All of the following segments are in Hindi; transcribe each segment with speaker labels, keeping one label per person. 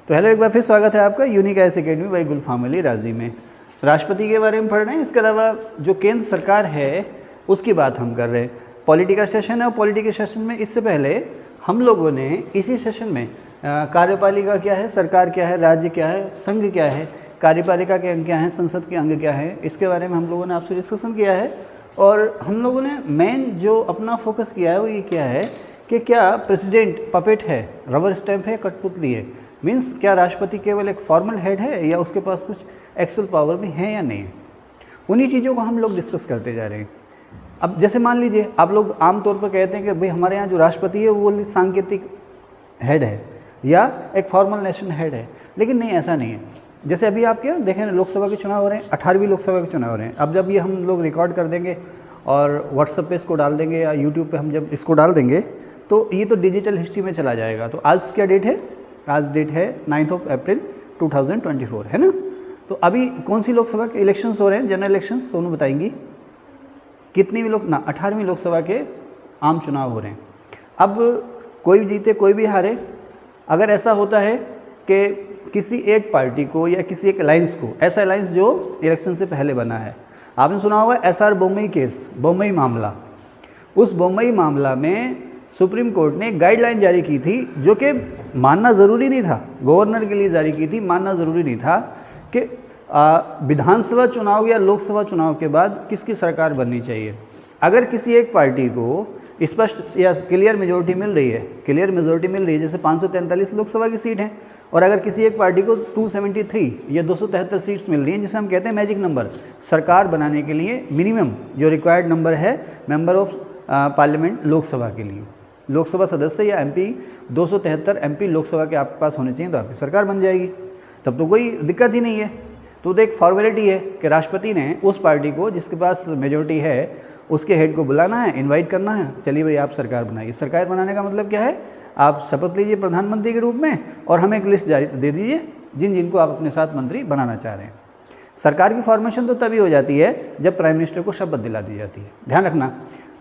Speaker 1: तो हेलो, एक बार फिर स्वागत है आपका यूनिक आईएएस एकेडमी बाय गुलफाम अली राजी में। राष्ट्रपति के बारे में पढ़ रहे हैं, इसके अलावा जो केंद्र सरकार है उसकी बात हम कर रहे हैं। पॉलिटी का सेशन है और पॉलिटी के सेशन में इससे पहले हम लोगों ने इसी सेशन में कार्यपालिका क्या है, सरकार क्या है, राज्य क्या है, संघ क्या है, कार्यपालिका के अंग क्या हैं, संसद के अंग क्या है, इसके बारे में हम लोगों ने आपसे डिस्कशन किया है। और हम लोगों ने मेन जो अपना फोकस किया है वो ये क्या है कि क्या प्रेसिडेंट पपेट है, रबर स्टैम्प है, कठपुतली है। मीन्स क्या राष्ट्रपति केवल एक फॉर्मल हेड है या उसके पास कुछ एक्चुअल पावर भी है या नहीं है। उन्हीं चीज़ों को हम लोग डिस्कस करते जा रहे हैं। अब जैसे मान लीजिए आप लोग आमतौर पर कहते हैं कि भाई हमारे यहाँ जो राष्ट्रपति है वो सांकेतिक हेड है या एक फॉर्मल नेशन हेड है, लेकिन नहीं, ऐसा नहीं है। जैसे अभी आप क्या देखें, लोकसभा के चुनाव हो रहे हैं, 18वीं लोकसभा के चुनाव हो रहे हैं। अब जब ये हम लोग रिकॉर्ड कर देंगे और व्हाट्सएप पे इसको डाल देंगे या यूट्यूब पे हम जब इसको डाल देंगे तो ये तो डिजिटल हिस्ट्री में चला जाएगा। तो आज क्या डेट है? आज डेट है 9 अप्रैल 2024, है ना। तो अभी कौन सी लोकसभा के इलेक्शंस हो रहे हैं? General elections. सोनू बताएंगी कितनी भी 18वीं लोकसभा के आम चुनाव हो रहे हैं। अब कोई भी जीते कोई भी हारे, अगर ऐसा होता है कि किसी एक पार्टी को या किसी एक अलायंस को, ऐसा अलायंस जो इलेक्शन से पहले बना है, आपने सुना होगा एसआर बोम्मई केस, बोम्मई मामला। उस बोम्मई मामला में सुप्रीम कोर्ट ने गाइडलाइन जारी की थी जो कि मानना ज़रूरी नहीं था, गवर्नर के लिए जारी की थी, मानना ज़रूरी नहीं था कि विधानसभा चुनाव या लोकसभा चुनाव के बाद किसकी सरकार बननी चाहिए। अगर किसी एक पार्टी को स्पष्ट या क्लियर मेजोरिटी मिल रही है, क्लियर मेजोरिटी मिल रही है, जैसे 543 लोकसभा की सीट है, और अगर किसी एक पार्टी को 273 या 273 सीट्स मिल रही हैं, जिसे हम कहते हैं मैजिक नंबर, सरकार बनाने के लिए मिनिमम जो रिक्वायर्ड नंबर है मेंबर ऑफ पार्लियामेंट लोकसभा के लिए, लोकसभा सदस्य या एमपी 273 एमपी लोकसभा के आपके पास होने चाहिए तो आपकी सरकार बन जाएगी। तब तो कोई दिक्कत ही नहीं है। तो एक फॉर्मेलिटी है कि राष्ट्रपति ने उस पार्टी को जिसके पास मेजोरिटी है उसके हेड को बुलाना है, इनवाइट करना है, चलिए भाई आप सरकार बनाइए। सरकार बनाने का मतलब क्या है? आप शपथ लीजिए प्रधानमंत्री के रूप में और हमें एक लिस्ट जारी दे दीजिए जिन जिनको आप अपने साथ मंत्री बनाना चाह रहे हैं। सरकार की फॉर्मेशन तो तभी हो जाती है जब प्राइम मिनिस्टर को शपथ दिला दी जाती है। ध्यान रखना,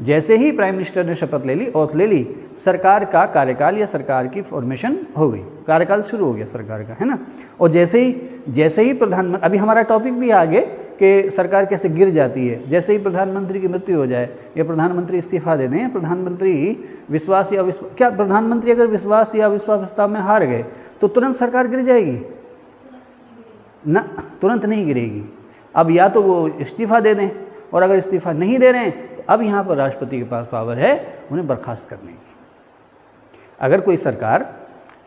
Speaker 1: जैसे ही प्राइम मिनिस्टर ने शपथ ले ली, ओथ ले ली, सरकार का कार्यकाल या सरकार की फॉर्मेशन हो गई, कार्यकाल शुरू हो गया सरकार का, है ना। और जैसे ही प्रधानमंत्री, अभी हमारा टॉपिक भी आगे कि सरकार कैसे गिर जाती है, जैसे ही प्रधानमंत्री की मृत्यु हो जाए या प्रधानमंत्री इस्तीफा दे दें, प्रधानमंत्री विश्वास या अविश्वास, क्या प्रधानमंत्री अगर विश्वास या अविश्वास प्रस्ताव में हार गए तो तुरंत सरकार गिर जाएगी? ना, तुरंत नहीं गिरेगी। अब या तो वो इस्तीफा दे दें, और अगर इस्तीफा नहीं दे रहे हैं तो अब यहाँ पर राष्ट्रपति के पास पावर है उन्हें बर्खास्त करने की। अगर कोई सरकार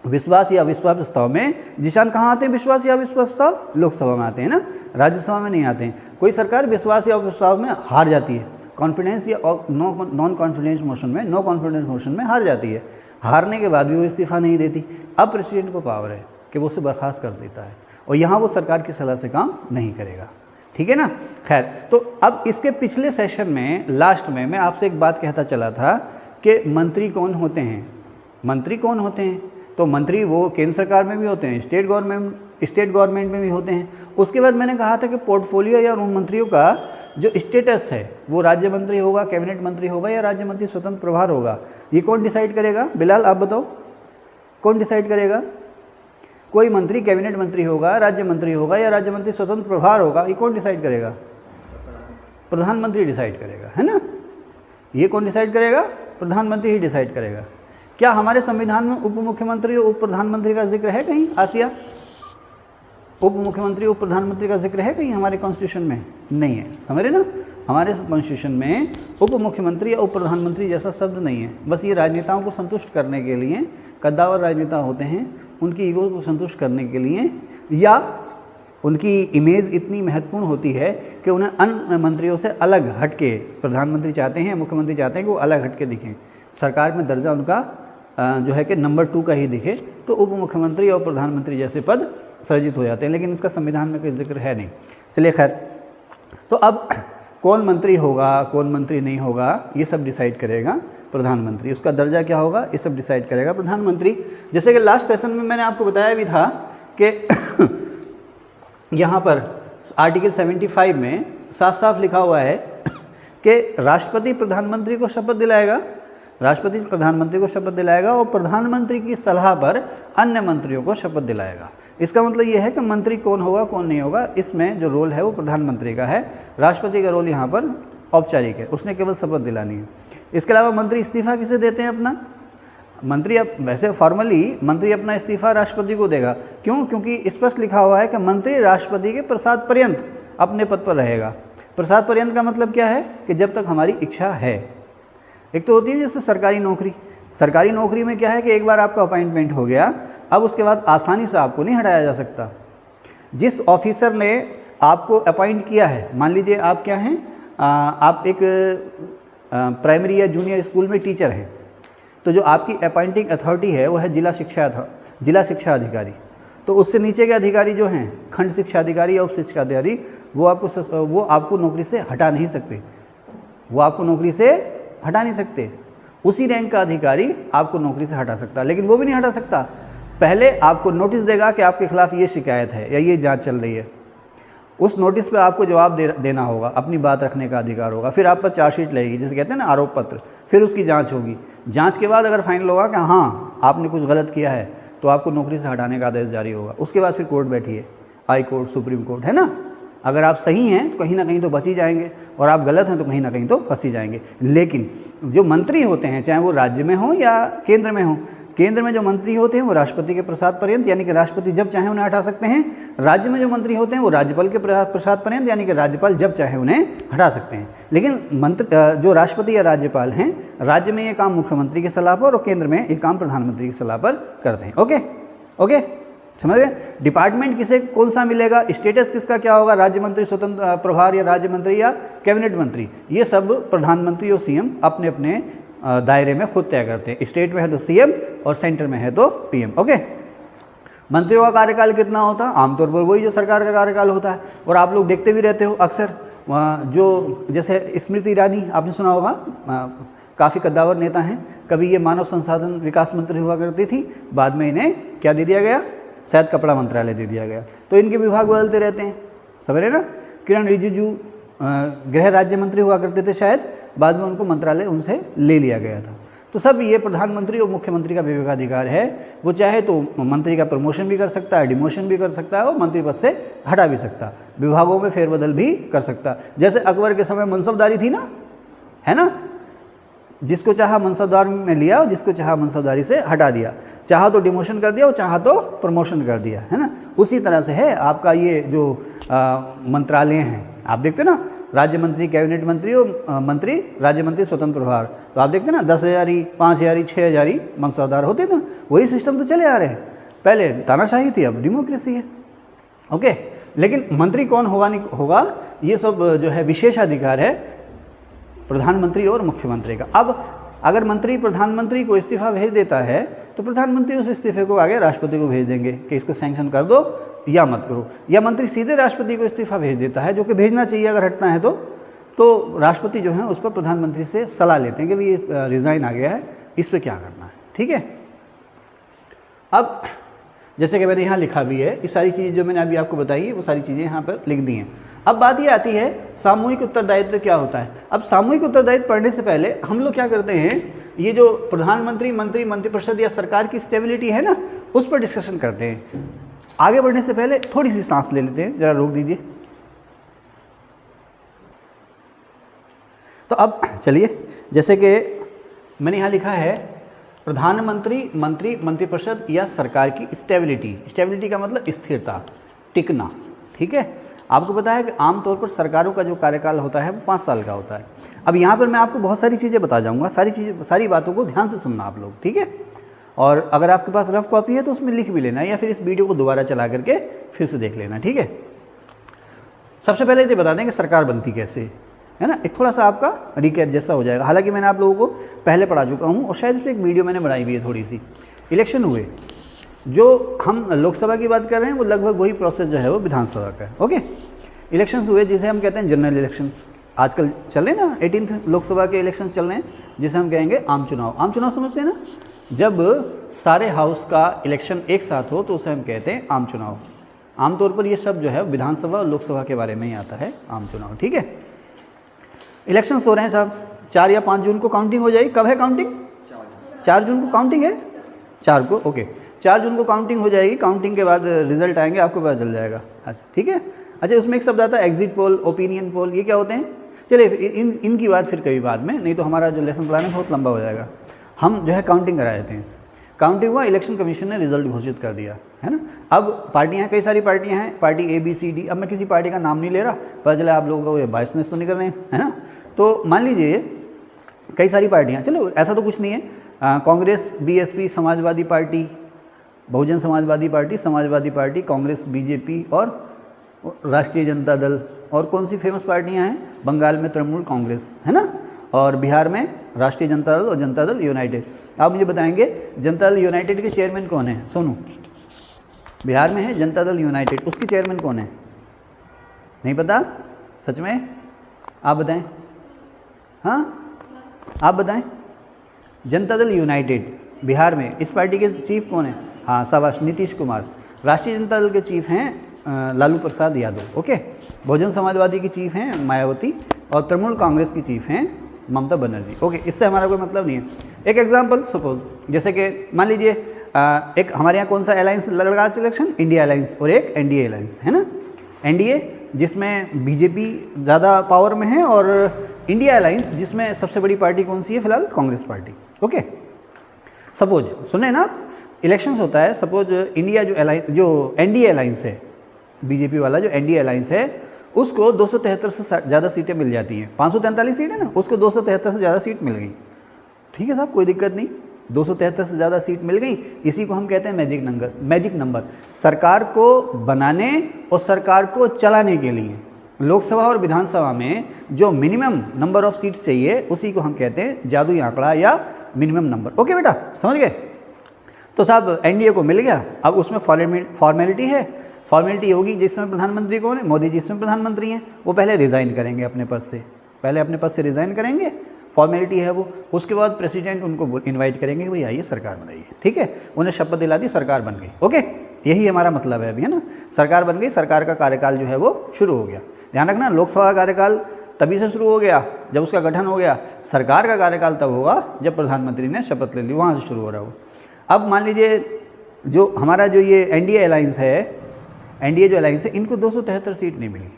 Speaker 1: विश्वास या अविश्वास प्रस्ताव में, जिशान कहाँ आते हैं विश्वास या अविश्वास प्रस्ताव? लोकसभा में आते हैं ना, राज्यसभा में नहीं आते हैं। कोई सरकार विश्वास या अविश्वास में हार जाती है, कॉन्फिडेंस या नॉन कॉन्फिडेंस मोशन में, नो कॉन्फिडेंस मोशन में हार जाती है। हारने के बाद भी वो इस्तीफा नहीं देती। अब प्रेसिडेंट को पावर है कि वो उसे बर्खास्त कर देता है, और यहाँ वो सरकार की सलाह से काम नहीं करेगा। ठीक है ना। खैर, तो अब इसके पिछले सेशन में लास्ट में मैं आपसे एक बात कहता चला था कि मंत्री कौन होते हैं। मंत्री कौन होते हैं? तो मंत्री वो केंद्र सरकार में भी होते हैं, स्टेट गवर्नमेंट में भी होते हैं। उसके बाद मैंने कहा था कि पोर्टफोलियो या उन मंत्रियों का जो स्टेटस है वो राज्य मंत्री होगा, कैबिनेट मंत्री होगा या राज्य मंत्री स्वतंत्र प्रभार होगा। ये कौन डिसाइड करेगा? बिलाल आप बताओ, कौन डिसाइड करेगा? कोई मंत्री कैबिनेट मंत्री होगा, राज्य मंत्री होगा या राज्य मंत्री स्वतंत्र प्रभार होगा, ये कौन डिसाइड करेगा? प्रधानमंत्री डिसाइड करेगा, है ना। ये कौन डिसाइड करेगा? प्रधानमंत्री ही डिसाइड करेगा। क्या हमारे संविधान में उप मुख्यमंत्री और उप प्रधानमंत्री का जिक्र है कहीं? आसिया, उप मुख्यमंत्री उप प्रधानमंत्री का जिक्र है कहीं हमारे कॉन्स्टिट्यूशन में? नहीं है, समझ रहे ना। हमारे कॉन्स्टिट्यूशन में उप मुख्यमंत्री या उप प्रधानमंत्री जैसा शब्द नहीं है। बस ये राजनेताओं को संतुष्ट करने के लिए, कद्दावर राजनेता होते हैं, उनकी ईगो को संतुष्ट करने के लिए, या उनकी इमेज इतनी महत्वपूर्ण होती है कि उन्हें अन्य मंत्रियों से अलग हटके, प्रधानमंत्री चाहते हैं, मुख्यमंत्री चाहते हैं कि वो अलग हटके दिखें, सरकार में दर्जा उनका जो है कि नंबर 2 का ही दिखे, तो उप मुख्यमंत्री और प्रधानमंत्री जैसे पद सृजित हो जाते हैं। लेकिन इसका संविधान में कोई जिक्र है नहीं। चलिए खैर, तो अब कौन मंत्री होगा, कौन मंत्री नहीं होगा, ये सब डिसाइड करेगा प्रधानमंत्री। उसका दर्जा क्या होगा, ये सब डिसाइड करेगा प्रधानमंत्री। जैसे कि लास्ट सेशन में मैंने आपको बताया भी था कि यहाँ पर आर्टिकल 75 में साफ साफ लिखा हुआ है कि राष्ट्रपति प्रधानमंत्री को शपथ दिलाएगा, राष्ट्रपति प्रधानमंत्री को शपथ दिलाएगा और प्रधानमंत्री की सलाह पर अन्य मंत्रियों को शपथ दिलाएगा। इसका मतलब ये है कि मंत्री कौन होगा कौन नहीं होगा, इसमें जो रोल है वो प्रधानमंत्री का है। राष्ट्रपति का रोल यहाँ पर औपचारिक है, उसने केवल शपथ दिलानी है। इसके अलावा मंत्री इस्तीफा किसे देते हैं अपना? मंत्री अब वैसे फॉर्मली मंत्री अपना इस्तीफा राष्ट्रपति को देगा। क्यों? क्योंकि स्पष्ट लिखा हुआ है कि मंत्री राष्ट्रपति के प्रसाद पर्यंत अपने पद पर रहेगा। प्रसाद पर्यंत का मतलब क्या है कि जब तक हमारी इच्छा है। एक तो होती है जैसे सरकारी नौकरी, सरकारी नौकरी में क्या है कि एक बार आपका अपॉइंटमेंट हो गया, अब उसके बाद आसानी से आपको नहीं हटाया जा सकता। जिस ऑफिसर ने आपको अपॉइंट किया है, मान लीजिए आप क्या हैं, आप एक प्राइमरी या जूनियर स्कूल में टीचर हैं, तो जो आपकी अपॉइंटिंग अथॉरिटी है वो है जिला शिक्षा अधिकारी। तो उससे नीचे के अधिकारी जो हैं खंड शिक्षा अधिकारी या उप शिक्षा अधिकारी, वो आपको नौकरी से हटा नहीं सकते, वो आपको नौकरी से हटा नहीं सकते। उसी रैंक का अधिकारी आपको नौकरी से हटा सकता है, लेकिन वो भी नहीं हटा सकता। पहले आपको नोटिस देगा कि आपके खिलाफ ये शिकायत है या ये जांच चल रही है। उस नोटिस पे आपको जवाब देना होगा, अपनी बात रखने का अधिकार होगा। फिर आप पर चार्जशीट लगेगी, जिसे कहते हैं ना आरोप पत्र। फिर उसकी जांच होगी। जांच के बाद अगर फाइनल होगा कि हाँ आपने कुछ गलत किया है, तो आपको नौकरी से हटाने का आदेश जारी होगा। उसके बाद फिर कोर्ट बैठी है, हाई कोर्ट, सुप्रीम कोर्ट, है ना। अगर आप सही हैं तो कहीं ना कहीं तो बच ही जाएंगे, और आप गलत हैं तो कहीं ना कहीं तो फंस ही जाएंगे। लेकिन जो मंत्री होते हैं, चाहे वो राज्य में हो या केंद्र में हो, केंद्र में जो मंत्री होते हैं वो राष्ट्रपति के प्रसाद पर्यंत, यानी कि राष्ट्रपति जब चाहे उन्हें हटा सकते हैं। राज्य में जो मंत्री होते हैं वो राज्यपाल के प्रसाद पर्यंत, यानी कि राज्यपाल जब चाहे उन्हें हटा सकते हैं। लेकिन जो राष्ट्रपति या राज्यपाल हैं, राज्य में ये काम मुख्यमंत्री की सलाह पर और केंद्र में ये काम प्रधानमंत्री की सलाह पर करते हैं। ओके, समझ गए। डिपार्टमेंट किसे कौन सा मिलेगा, स्टेटस किसका क्या होगा, राज्य मंत्री, स्वतंत्र प्रभार या राज्य मंत्री या कैबिनेट मंत्री, ये सब प्रधानमंत्री और सीएम अपने अपने दायरे में खुद तय करते हैं। स्टेट में है तो सीएम और सेंटर में है तो पीएम। ओके, मंत्रियों का कार्यकाल कितना होता है? आमतौर पर वही जो सरकार का कार्यकाल होता है। और आप लोग देखते भी रहते हो अक्सर, जो जैसे स्मृति ईरानी आपने सुना होगा, काफ़ी कद्दावर नेता हैं। कभी ये मानव संसाधन विकास मंत्री हुआ करती थी, बाद में इन्हें क्या दे दिया गया, शायद कपड़ा मंत्रालय दे दिया गया। तो इनके विभाग बदलते रहते हैं, समझ रहे ना। किरण रिजिजू गृह राज्य मंत्री हुआ करते थे शायद, बाद में उनको मंत्रालय उनसे ले लिया गया था। तो सब ये प्रधानमंत्री और मुख्यमंत्री का विवेकाधिकार है। वो चाहे तो मंत्री का प्रमोशन भी कर सकता है, डिमोशन भी कर सकता है और मंत्री पद से हटा भी सकता है, विभागों में फेरबदल भी कर सकता है। जैसे अकबर के समय मनसबदारी थी ना, है ना, जिसको चाहा मनसबदार में लिया और जिसको चाहा मनसबदारी से हटा दिया, चाहा तो डिमोशन कर दिया और चाहा तो प्रमोशन कर दिया, है ना। उसी तरह से है आपका ये जो मंत्रालय हैं, आप देखते ना, राज्य मंत्री, कैबिनेट मंत्री और मंत्री, राज्य मंत्री, स्वतंत्र प्रभार। तो आप देखते ना 10,000 ही, 5,000 ही, 6,000 ही मनसबदार होते ना। वही सिस्टम तो चले आ रहे हैं। पहले तानाशाही थी, अब डेमोक्रेसी है। ओके, लेकिन मंत्री कौन होगा नहीं होगा, ये सब जो है विशेषाधिकार है प्रधानमंत्री और मुख्यमंत्री का। अब अगर मंत्री प्रधानमंत्री को इस्तीफा भेज देता है तो प्रधानमंत्री उस इस्तीफे को आगे राष्ट्रपति को भेज देंगे कि इसको सैंक्शन कर दो या मत करो। या मंत्री सीधे राष्ट्रपति को इस्तीफा भेज देता है, जो कि भेजना चाहिए अगर हटना है तो राष्ट्रपति जो है उस पर प्रधानमंत्री से सलाह लेते हैं कि भाई ये रिज़ाइन आ गया है, इस पर क्या करना है। ठीक है, अब जैसे कि मैंने यहाँ लिखा भी है, ये सारी चीज़ें जो मैंने अभी आपको बताई है वो सारी चीज़ें यहाँ पर लिख दी हैं। अब बात ये आती है सामूहिक उत्तरदायित्व क्या होता है। अब सामूहिक उत्तरदायित्व पढ़ने से पहले हम लोग क्या करते हैं, ये जो प्रधानमंत्री, मंत्री, मंत्रिपरिषद या सरकार की स्टेबिलिटी है ना, उस पर डिस्कशन करते हैं। आगे बढ़ने से पहले थोड़ी सी सांस ले लेते हैं, जरा रोक दीजिए। तो अब चलिए, जैसे कि मैंने यहाँ लिखा है प्रधानमंत्री, मंत्री, मंत्रिपरिषद या सरकार की स्टेबिलिटी। स्टेबिलिटी का मतलब स्थिरता, टिकना। ठीक है, आपको पता है कि आमतौर पर सरकारों का जो कार्यकाल होता है वो 5 साल का होता है। अब यहाँ पर मैं आपको बहुत सारी चीज़ें बता जाऊँगा, सारी बातों को ध्यान से सुनना आप लोग, ठीक है। और अगर आपके पास रफ कॉपी है तो उसमें लिख भी लेना, या फिर इस वीडियो को दोबारा चला करके फिर से देख लेना, ठीक है। सबसे पहले ये बता दें कि सरकार बनती कैसे है ना, एक थोड़ा सा आपका रिकैप जैसा हो जाएगा। हालांकि मैंने आप लोगों को पहले पढ़ा चुका हूँ और शायद इस पर एक वीडियो मैंने बनाई भी है थोड़ी सी। इलेक्शन हुए, जो हम लोकसभा की बात कर रहे हैं वो लगभग वही प्रोसेस जो है वो विधानसभा का है। ओके, इलेक्शंस हुए जिसे हम कहते हैं जनरल इलेक्शंस। आजकल चल रहे हैं ना 18th लोकसभा के इलेक्शंस चल रहे हैं, जिसे हम कहेंगे आम चुनाव। आम चुनाव समझते हैं ना, जब सारे हाउस का इलेक्शन एक साथ हो तो उसे हम कहते हैं आम चुनाव। आमतौर पर ये शब्द जो है विधानसभा और लोकसभा के बारे में ही आता है, आम चुनाव। ठीक है, इलेक्शंस हो रहे हैं साहब, 4 या 5 जून को काउंटिंग हो जाएगी। कब है काउंटिंग? 4 जून को काउंटिंग है, 4 को, ओके 4 जून को काउंटिंग हो जाएगी, काउंटिंग के बाद रिजल्ट आएंगे, आपको पता चल जाएगा। अच्छा ठीक है। अच्छा उसमें एक शब्द आता है एग्जिट पोल, ओपिनियन पोल, ये क्या होते हैं? चलिए इनकी बात फिर कभी बाद में, नहीं तो हमारा जो लेसन प्लान है बहुत लंबा हो जाएगा। हम जो है काउंटिंग करा देते हैं, काउंटिंग हुआ, इलेक्शन कमीशन ने रिजल्ट घोषित कर दिया है ना। अब पार्टियां, कई सारी पार्टियां हैं, party A B C D, अब मैं किसी पार्टी का नाम नहीं ले रहा, पता चला आप लोगों को ये बायसनेस तो नहीं कर रहे हैं, है ना। तो मान लीजिए कई सारी पार्टियां, चलो ऐसा तो कुछ नहीं है, Congress, BSP, Samajwadi party, Bahujan Samajwadi party, Samajwadi party, Congress, BJP और राष्ट्रीय जनता दल, और कौन सी फेमस पार्टियां हैं? बंगाल में तृणमूल कांग्रेस, है ना, और बिहार में राष्ट्रीय जनता दल और जनता दल यूनाइटेड। आप मुझे बताएंगे जनता दल यूनाइटेड के चेयरमैन कौन है? सोनू, बिहार में है जनता दल यूनाइटेड, उसके चेयरमैन कौन है? नहीं पता? सच में? आप बताएं। हाँ आप बताएं। जनता दल यूनाइटेड बिहार में, इस पार्टी के चीफ कौन है? हाँ शाबाश, नीतीश कुमार। राष्ट्रीय जनता दल के चीफ हैं लालू प्रसाद यादव, ओके। बहुजन समाजवादी की चीफ हैं मायावती, और तृणमूल कांग्रेस की चीफ हैं ममता बनर्जी, ओके। इससे हमारा कोई मतलब नहीं है। एक एग्जांपल सपोज, जैसे कि मान लीजिए एक हमारे यहाँ कौन सा अलायंस लड़ रहा है इलेक्शन? इंडिया अलायंस, और एक NDA अलायंस, है ना। NDA जिसमें BJP ज़्यादा पावर में है, और इंडिया अलायंस जिसमें सबसे बड़ी पार्टी कौन सी है फिलहाल? Congress party, okay. सपोज सुने ना, इलेक्शंस होता है, सपोज इंडिया जो NDA अलायंस है, BJP वाला जो NDA अलायंस है, उसको 273 से ज़्यादा सीटें मिल जाती हैं। 543 सीट है ना, उसको 273 से ज़्यादा सीट मिल गई, ठीक है साहब, कोई दिक्कत नहीं, 273 से ज़्यादा सीट मिल गई। इसी को हम कहते हैं मैजिक नंबर। सरकार को बनाने और सरकार को चलाने के लिए लोकसभा और विधानसभा में जो मिनिमम नंबर ऑफ सीट्स चाहिए, उसी को हम कहते हैं जादुई आंकड़ा या मिनिमम नंबर, ओके बेटा, समझ गए। तो साहब NDA को मिल गया, अब उसमें फॉर्मेलिटी है, फॉर्मेलिटी होगी जिसमें प्रधानमंत्री कौन है? मोदी जी इसमें प्रधानमंत्री हैं, वो पहले रिज़ाइन करेंगे अपने पद से, पहले अपने पद से रिज़ाइन करेंगे, फॉर्मेलिटी है वो। उसके बाद प्रेसिडेंट उनको इनवाइट करेंगे कि भाई आइए सरकार बनाइए, ठीक है, उन्हें शपथ दिला दी, सरकार बन गई, ओके। यही हमारा मतलब है अभी, है ना, सरकार बन गई, सरकार का कार्यकाल जो है वो शुरू हो गया। ध्यान रखना, लोकसभा का कार्यकाल तभी से शुरू हो गया जब उसका गठन हो गया, सरकार का कार्यकाल तब होगा जब प्रधानमंत्री ने शपथ ले ली, वहाँ से शुरू हो रहा हो। अब मान लीजिए जो हमारा जो ये NDA अलायंस है, NDA जो अलायंस है, इनको 273 सीट नहीं मिली,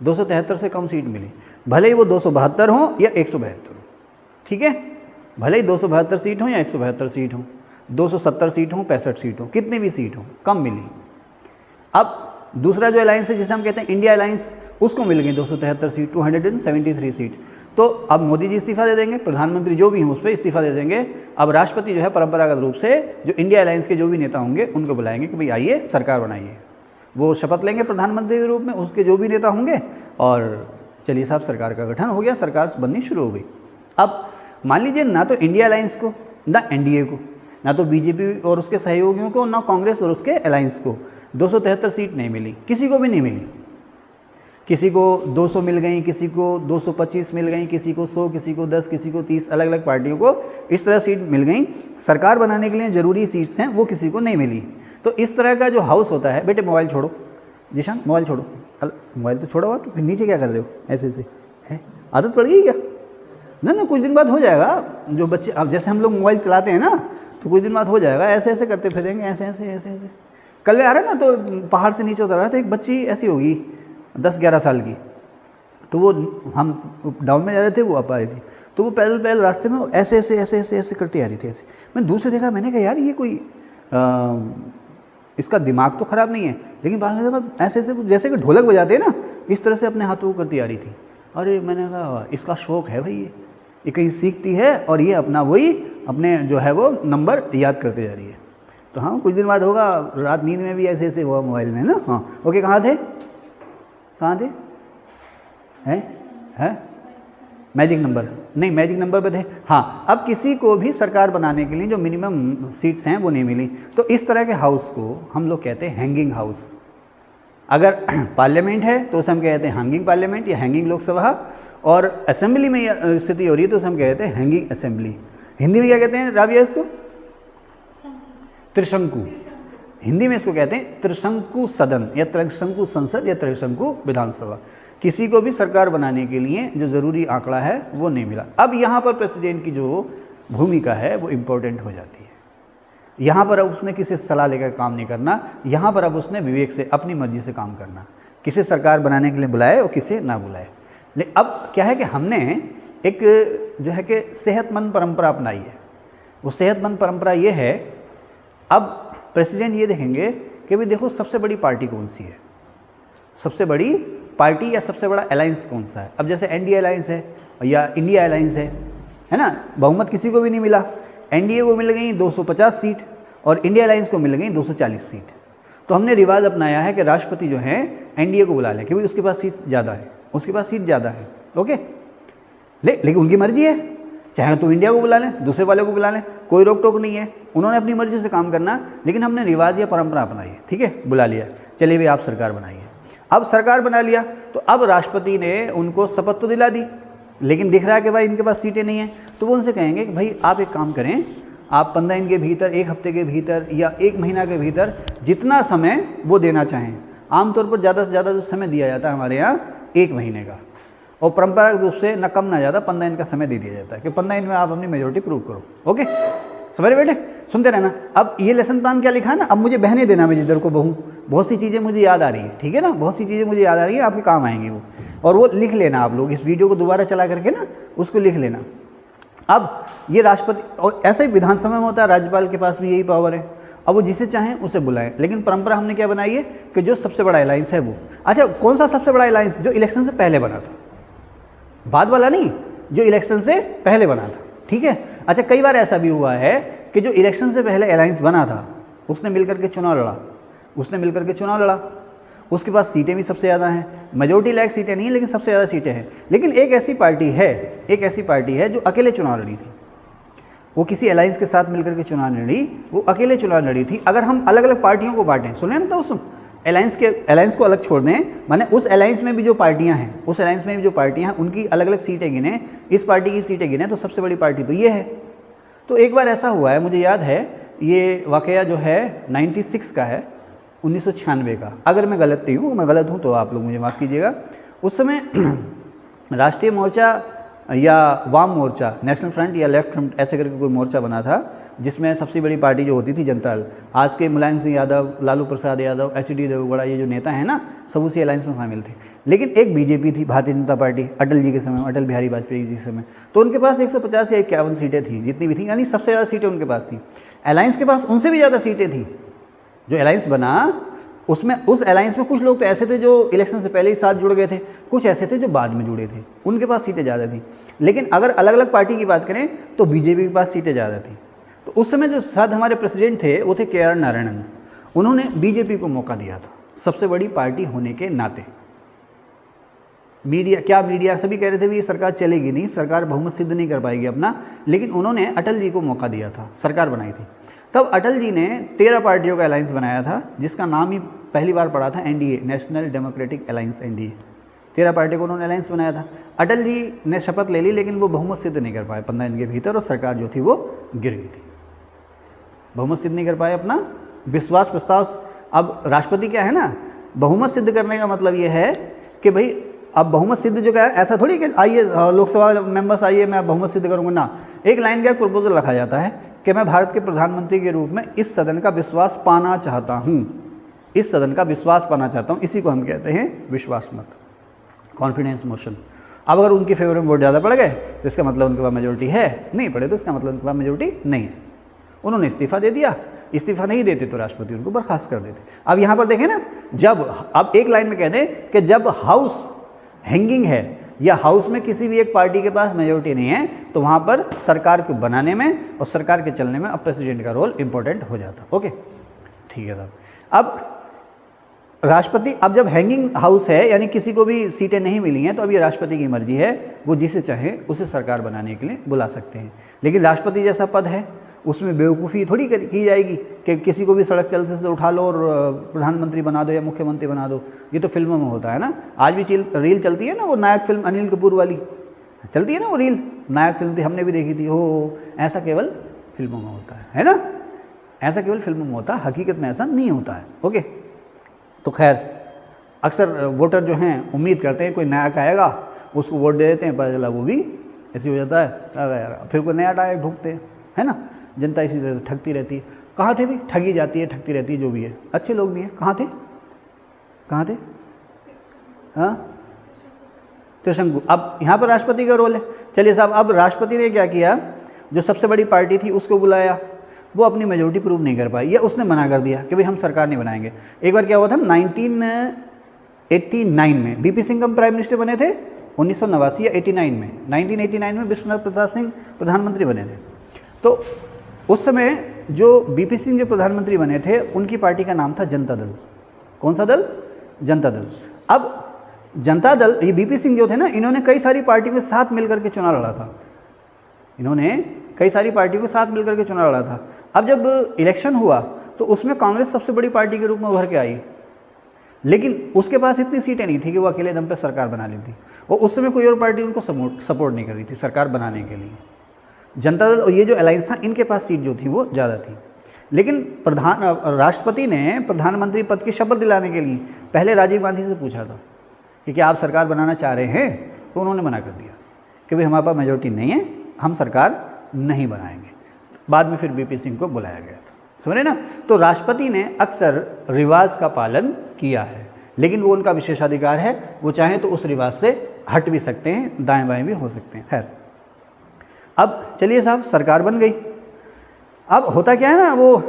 Speaker 1: 273 से कम सीट मिली, भले ही वो 272 हों या 172 हो, ठीक है, भले ही 272 सीट हों या 172 सीट हों, 270 सीट हों, 65 सीट हों, कितनी भी सीट हों, कम मिली। अब दूसरा जो अलायंस है जिसे हम कहते हैं इंडिया अलायंस, उसको मिल गई 273 सीट, 273 सीट। तो अब मोदी जी इस्तीफा दे देंगे, प्रधानमंत्री जो भी हों उस पर इस्तीफा दे देंगे। अब राष्ट्रपति जो है परंपरागत रूप से जो इंडिया अलायंस के जो भी नेता होंगे उनको बुलाएंगे कि भाई आइए सरकार बनाइए, वो शपथ लेंगे प्रधानमंत्री के रूप में, उसके जो भी नेता होंगे, और चलिए साहब सरकार का गठन हो गया, सरकार बननी शुरू हो गई। अब मान लीजिए ना तो इंडिया अलायंस को, ना NDA को, ना तो BJP और उसके सहयोगियों को, ना कांग्रेस और उसके अलायंस को 273 सीट नहीं मिली, किसी को भी नहीं मिली। किसी को 200 मिल गई, किसी को 225 मिल गई, किसी को 100, किसी को 10, किसी को 30, अलग अलग पार्टियों को इस तरह सीट मिल गई। सरकार बनाने के लिए ज़रूरी सीट्स हैं वो किसी को नहीं मिली। तो इस तरह का जो हाउस होता है, बेटे मोबाइल छोड़ो, जीशान मोबाइल छोड़ो, मोबाइल तो छोड़ो, फिर नीचे क्या कर रहे हो ऐसे ऐसे, है आदत पड़ गई क्या? ना कुछ दिन बाद हो जाएगा। जो बच्चे, अब जैसे हम लोग मोबाइल चलाते हैं ना, तो कुछ दिन बाद हो जाएगा, ऐसे ऐसे करते फिरेंगे, ऐसे ऐसे ऐसे ऐसे। कल आ रहा है ना, तो पहाड़ से नीचे उतर रहा है, तो एक बच्ची ऐसी होगी 10-11 साल की, तो वो हम डाउन में जा रहे थे, वो अप आ रही थी, तो वो पैदल पैदल रास्ते में ऐसे ऐसे ऐसे ऐसे ऐसे करती आ रही थी। ऐसे मैंने दूर से देखा, मैंने कहा यार ये कोई इसका दिमाग तो ख़राब नहीं है, लेकिन बाद में देखा ऐसे ऐसे जैसे कि ढोलक बजाते हैं ना, इस तरह से अपने हाथों को करती आ रही थी। अरे मैंने कहा इसका शौक़ है भाई, ये कहीं सीखती है और ये अपना वही अपने जो है वो नंबर याद करते जा रही है। तो हाँ कुछ दिन बाद होगा, रात नींद में भी ऐसे ऐसे हुआ मोबाइल में ना। हाँ ओके, कहाँ थे हैं मैजिक नंबर, नहीं मैजिक नंबर पे थे। हाँ, अब किसी को भी सरकार बनाने के लिए जो मिनिमम सीट्स हैं वो नहीं मिली, तो इस तरह के हाउस को हम लोग कहते हैं हैंगिंग हाउस। अगर पार्लियामेंट है तो उसे हम कहते हैं हैंगिंग पार्लियामेंट या हैंगिंग लोकसभा, और असेंबली में यह स्थिति हो रही है तो उसे हम कहते हैं हैंगिंग असेंबली। हिंदी में क्या कहते हैं राबिया इसको? त्रिशंकु। हिंदी में इसको कहते हैं त्रिशंकु सदन या त्रिशंकु संसद या त्रिशंकु विधानसभा। किसी को भी सरकार बनाने के लिए जो ज़रूरी आंकड़ा है वो नहीं मिला। अब यहाँ पर प्रेसिडेंट की जो भूमिका है वो इम्पोर्टेंट हो जाती है। यहाँ पर अब उसने किसी से सलाह लेकर काम नहीं करना, यहाँ पर अब उसने विवेक से अपनी मर्जी से काम करना, किसे सरकार बनाने के लिए बुलाए और किसे ना बुलाए। लेकिन अब क्या है कि हमने एक जो है कि सेहतमंद परंपरा अपनाई है। वो सेहतमंद परंपरा ये है, अब प्रेसिडेंट ये देखेंगे कि भाई देखो सबसे बड़ी पार्टी कौन सी है, सबसे बड़ी पार्टी या सबसे बड़ा अलायंस कौन सा है। अब जैसे एनडीए अलायंस है या इंडिया अलायंस है ना, बहुमत किसी को भी नहीं मिला। एनडीए को मिल गई 250 सीट और इंडिया अलायंस को मिल गई 240 सीट। तो हमने रिवाज अपनाया है कि राष्ट्रपति जो है एनडीए को बुला लें क्योंकि उसके पास सीट ज़्यादा है, उसके पास सीट ज़्यादा है। ओके, लेकिन उनकी मर्जी है, चाहे तो इंडिया को बुला लें, दूसरे वाले को बुला लें, कोई रोक टोक नहीं है, उन्होंने अपनी मर्जी से काम करना। लेकिन हमने रिवाज या परंपरा अपनाई है, ठीक है, बुला लिया, चलिए भाई आप सरकार बनाइए। अब सरकार बना लिया तो अब राष्ट्रपति ने उनको शपथ तो दिला दी, लेकिन दिख रहा है कि भाई इनके पास सीटें नहीं हैं। तो वो उनसे कहेंगे कि भाई आप एक काम करें, आप 15 दिन के भीतर, एक हफ्ते के भीतर या एक महीना के भीतर जितना समय वो देना चाहें। आमतौर पर ज़्यादा से ज़्यादा जो समय दिया जाता है हमारे यहाँ 1 महीने का, और परंपरागत रूप से न कम ना ज़्यादा 15 दिन का समय दे दिया जाता है कि 15 दिन में आप अपनी मेजोरिटी प्रूव करो। ओके, समझ रहे बेटे, सुनते रहना। अब ये लेसन प्लान क्या लिखा है ना, अब मुझे बहने देना मैं जिधर को बहूँ, बहुत सी चीज़ें मुझे याद आ रही है, ठीक है ना, बहुत सी चीज़ें मुझे याद आ रही है, आपके काम आएंगी वो, और वो लिख लेना आप लोग, इस वीडियो को दोबारा चला करके ना उसको लिख लेना। अब ये राष्ट्रपति, और ऐसा ही विधानसभा में होता है, राज्यपाल के पास भी यही पावर है, अब वो जिसे चाहें उसे बुलाएं। लेकिन परंपरा हमने क्या बनाई है कि जो सबसे बड़ा अलायंस है वो, अच्छा कौन सा सबसे बड़ा अलायंस, जो इलेक्शन से पहले बना था, बाद वाला नहीं, जो इलेक्शन से पहले बना था, ठीक है। अच्छा कई बार ऐसा भी हुआ है कि जो इलेक्शन से पहले अलायंस बना था उसने मिलकर के चुनाव लड़ा, उसके पास सीटें भी सबसे ज़्यादा हैं, मेजोरिटी लायक सीटें नहीं है लेकिन सबसे ज़्यादा सीटें हैं। लेकिन एक ऐसी पार्टी है जो अकेले चुनाव लड़ी थी, वो किसी अलायंस के साथ मिलकर के चुनाव लड़ी, वो अकेले चुनाव लड़ी थी। अगर हम अलग अलग पार्टियों को बांटें, सुने ना, तो उस अलायंस को अलग छोड़ दें, माने उस अलायंस में भी जो पार्टियां हैं उनकी अलग अलग सीटें गिने, इस पार्टी की सीटें गिने, तो सबसे बड़ी पार्टी तो ये है। तो एक बार ऐसा हुआ है, मुझे याद है, ये वाकया जो है 96 का है, 1996 का। अगर मैं गलत नहीं हूँ, मैं गलत हूँ तो आप लोग मुझे माफ़ कीजिएगा। उस समय राष्ट्रीय मोर्चा या वाम मोर्चा, नेशनल फ्रंट या लेफ्ट फ्रंट, ऐसे करके कोई मोर्चा बना था, जिसमें सबसे बड़ी पार्टी जो होती थी जनता दल, आज के मुलायम सिंह यादव, लालू प्रसाद यादव, HD देवेगौड़ा, ये जो नेता हैं ना, सब उसी अलायंस में शामिल थे। लेकिन एक बीजेपी थी, भारतीय जनता पार्टी, अटल जी के समय, अटल बिहारी वाजपेयी जी के समय, तो उनके पास 150 या 51 सीटें थी, जितनी भी थी, यानी सबसे ज़्यादा सीटें उनके पास थी। अलायंस के पास उनसे भी ज़्यादा सीटें थी। जो अलायंस बना उसमें, उस अलायंस में कुछ लोग तो ऐसे थे जो इलेक्शन से पहले ही साथ जुड़ गए थे, कुछ ऐसे थे जो बाद में जुड़े थे, उनके पास सीटें ज़्यादा थी। लेकिन अगर अलग अलग पार्टी की बात करें तो बीजेपी के पास सीटें ज़्यादा थी। तो उस समय जो साथ हमारे प्रेसिडेंट थे वो थे KR नारायणन, उन्होंने बीजेपी को मौका दिया था, सबसे बड़ी पार्टी होने के नाते। मीडिया सभी कह रहे थे भी ये सरकार चलेगी नहीं, सरकार बहुमत सिद्ध नहीं कर पाएगी अपना, लेकिन उन्होंने अटल जी को मौका दिया था, सरकार बनाई थी। तब अटल जी ने 13 पार्टियों का अलायंस बनाया था, जिसका नाम ही पहली बार पड़ा था NDA, national democratic alliance, NDA। 13 पार्टियों को उन्होंने अलायंस बनाया था। अटल जी ने शपथ ले ली, लेकिन वो बहुमत सिद्ध नहीं कर पाए 15 दिन के भीतर, और सरकार जो थी वो गिर गई थी, बहुमत सिद्ध नहीं कर पाए अपना विश्वास प्रस्ताव। अब राष्ट्रपति क्या है ना, बहुमत सिद्ध करने का मतलब ये है कि भाई अब बहुमत सिद्ध जो क्या है, ऐसा थोड़ी कि आइए लोकसभा मेंबर्स आइए मैं बहुमत सिद्ध करूँगा ना। एक लाइन का एक प्रपोजल रखा जाता है कि मैं भारत के प्रधानमंत्री के रूप में इस सदन का विश्वास पाना चाहता हूँ, इस सदन का विश्वास पाना चाहता हूँ, इसी को हम कहते हैं विश्वास मत, कॉन्फिडेंस मोशन। अब अगर उनके फेवर में वोट ज़्यादा पड़ गए तो इसका मतलब उनके पास मेजोरिटी है, नहीं पड़े तो इसका मतलब उनके पास मेजोरिटी नहीं है। उन्होंने इस्तीफा दे दिया, इस्तीफा नहीं देते तो राष्ट्रपति उनको बर्खास्त कर देते। अब यहाँ पर देखें ना, जब अब एक लाइन में कह दें कि जब हाउस हैंगिंग है या हाउस में किसी भी एक पार्टी के पास मेजोरिटी नहीं है, तो वहाँ पर सरकार को बनाने में और सरकार के चलने में अब प्रेसिडेंट का रोल इंपॉर्टेंट हो जाता। ओके, ठीक है साहब। अब राष्ट्रपति, अब जब हैंगिंग हाउस है यानी किसी को भी सीटें नहीं मिली हैं, तो अब ये राष्ट्रपति की मर्जी है, वो जिसे चाहे उसे सरकार बनाने के लिए बुला सकते हैं। लेकिन राष्ट्रपति जैसा पद है, उसमें बेवकूफ़ी थोड़ी की जाएगी कि किसी को भी सड़क से उठा लो और प्रधानमंत्री बना दो या मुख्यमंत्री बना दो। ये तो फिल्मों में होता है ना, आज भी रील चलती है ना, वो नायक फिल्म अनिल कपूर वाली चलती है ना, वो रील नायक फिल्म थी, हमने भी देखी थी। हो, ऐसा केवल फिल्मों में होता है ना, ऐसा केवल फिल्मों में होता है, हकीकत में ऐसा नहीं होता है। ओके, तो खैर अक्सर वोटर जो हैं उम्मीद करते हैं कोई नायक आएगा, उसको वोट दे देते हैं, पता चला वो भी ऐसे हो जाता है, अगर यार फिर कोई नया टायर ढूंढते हैं, है ना। जनता इसी तरह से ठगती रहती है। कहाँ थे भी, ठगी जाती है, ठगती रहती है, जो भी है, अच्छे लोग भी हैं। कहाँ थे, कहाँ थे, हाँ, त्रिशंकु। अब यहाँ पर राष्ट्रपति का रोल है। चलिए साहब, अब राष्ट्रपति ने क्या किया, जो सबसे बड़ी पार्टी थी उसको बुलाया, वो अपनी मेजोरिटी प्रूव नहीं कर पाई, या उसने मना कर दिया कि भाई हम सरकार नहीं बनाएंगे। एक बार क्या हुआ था 1989 में, बीपी सिंह का प्राइम मिनिस्टर बने थे 1989 या 89 में, 1989 में विश्वनाथ प्रताप सिंह प्रधानमंत्री बने थे। तो उस समय जो बीपी सिंह जो प्रधानमंत्री बने थे, उनकी पार्टी का नाम था जनता दल। कौन सा दल, जनता दल। अब जनता दल, ये बीपी सिंह जो थे ना, इन्होंने कई सारी पार्टियों के साथ मिलकर के चुनाव लड़ा था, इन्होंने कई सारी पार्टियों के साथ मिलकर के चुनाव लड़ा था। अब जब इलेक्शन हुआ तो उसमें कांग्रेस सबसे बड़ी पार्टी के रूप में उभर के आई, लेकिन उसके पास इतनी सीटें नहीं थी कि वो अकेले दम पे सरकार बना ली थी, और उस समय कोई और पार्टी उनको सपोर्ट नहीं कर रही थी सरकार बनाने के लिए। जनता दल और ये जो अलायंस था, इनके पास सीट जो थी वो ज़्यादा थी। लेकिन राष्ट्रपति ने प्रधानमंत्री पद की शपथ दिलाने के लिए पहले राजीव गांधी से पूछा था कि क्या आप सरकार बनाना चाह रहे हैं, तो उन्होंने मना कर दिया कि भाई हमारे पास मेजोरिटी नहीं है, हम सरकार नहीं बनाएंगे। बाद में फिर बीपी सिंह को बुलाया गया था, समझे ना। तो राष्ट्रपति ने अक्सर रिवाज का पालन किया है, लेकिन वो उनका विशेषाधिकार है, वो चाहें तो उस रिवाज से हट भी सकते हैं, दाएं बाएं भी हो सकते हैं। खैर, अब चलिए साहब, सरकार बन गई। अब होता क्या है ना, वो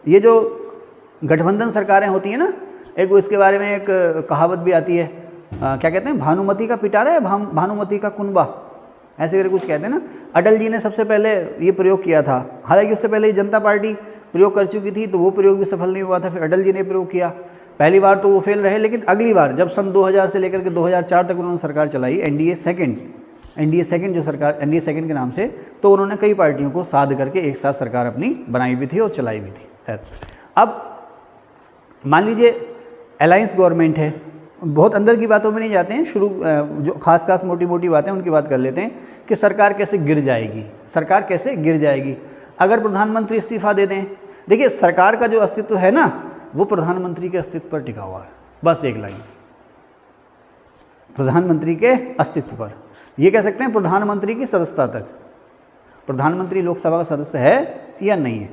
Speaker 1: ये जो गठबंधन सरकारें होती हैं ना, एक वो इसके बारे में एक कहावत भी आती है, क्या कहते हैं, भानुमति का पिटारा है, भानुमति का कुनबा, ऐसे करके कुछ कहते हैं ना। अटल जी ने सबसे पहले ये प्रयोग किया था, हालांकि उससे पहले जनता पार्टी प्रयोग कर चुकी थी, तो वो प्रयोग भी सफल नहीं हुआ था। फिर अटल जी ने प्रयोग किया, पहली बार तो वो फेल रहे, लेकिन अगली बार जब सन 2000 से लेकर के 2004 तक उन्होंने सरकार चलाई, एनडीए सेकेंड जो सरकार, एनडीए सेकेंड के नाम से, तो उन्होंने कई पार्टियों को साध करके एक साथ सरकार अपनी बनाई भी थी और चलाई भी थी। खैर, अब मान लीजिए अलायंस गवर्नमेंट है, बहुत अंदर की बातों में नहीं जाते हैं, शुरू जो खास मोटी मोटी बातें उनकी बात कर लेते हैं कि सरकार कैसे गिर जाएगी, सरकार कैसे गिर जाएगी अगर प्रधानमंत्री इस्तीफा दे दें। देखिए, सरकार का जो अस्तित्व है ना, वो प्रधानमंत्री के अस्तित्व पर टिका हुआ है, बस एक लाइन, प्रधानमंत्री के अस्तित्व पर। ये कह सकते हैं प्रधानमंत्री की सदस्यता तक। प्रधानमंत्री लोकसभा का सदस्य है या नहीं है,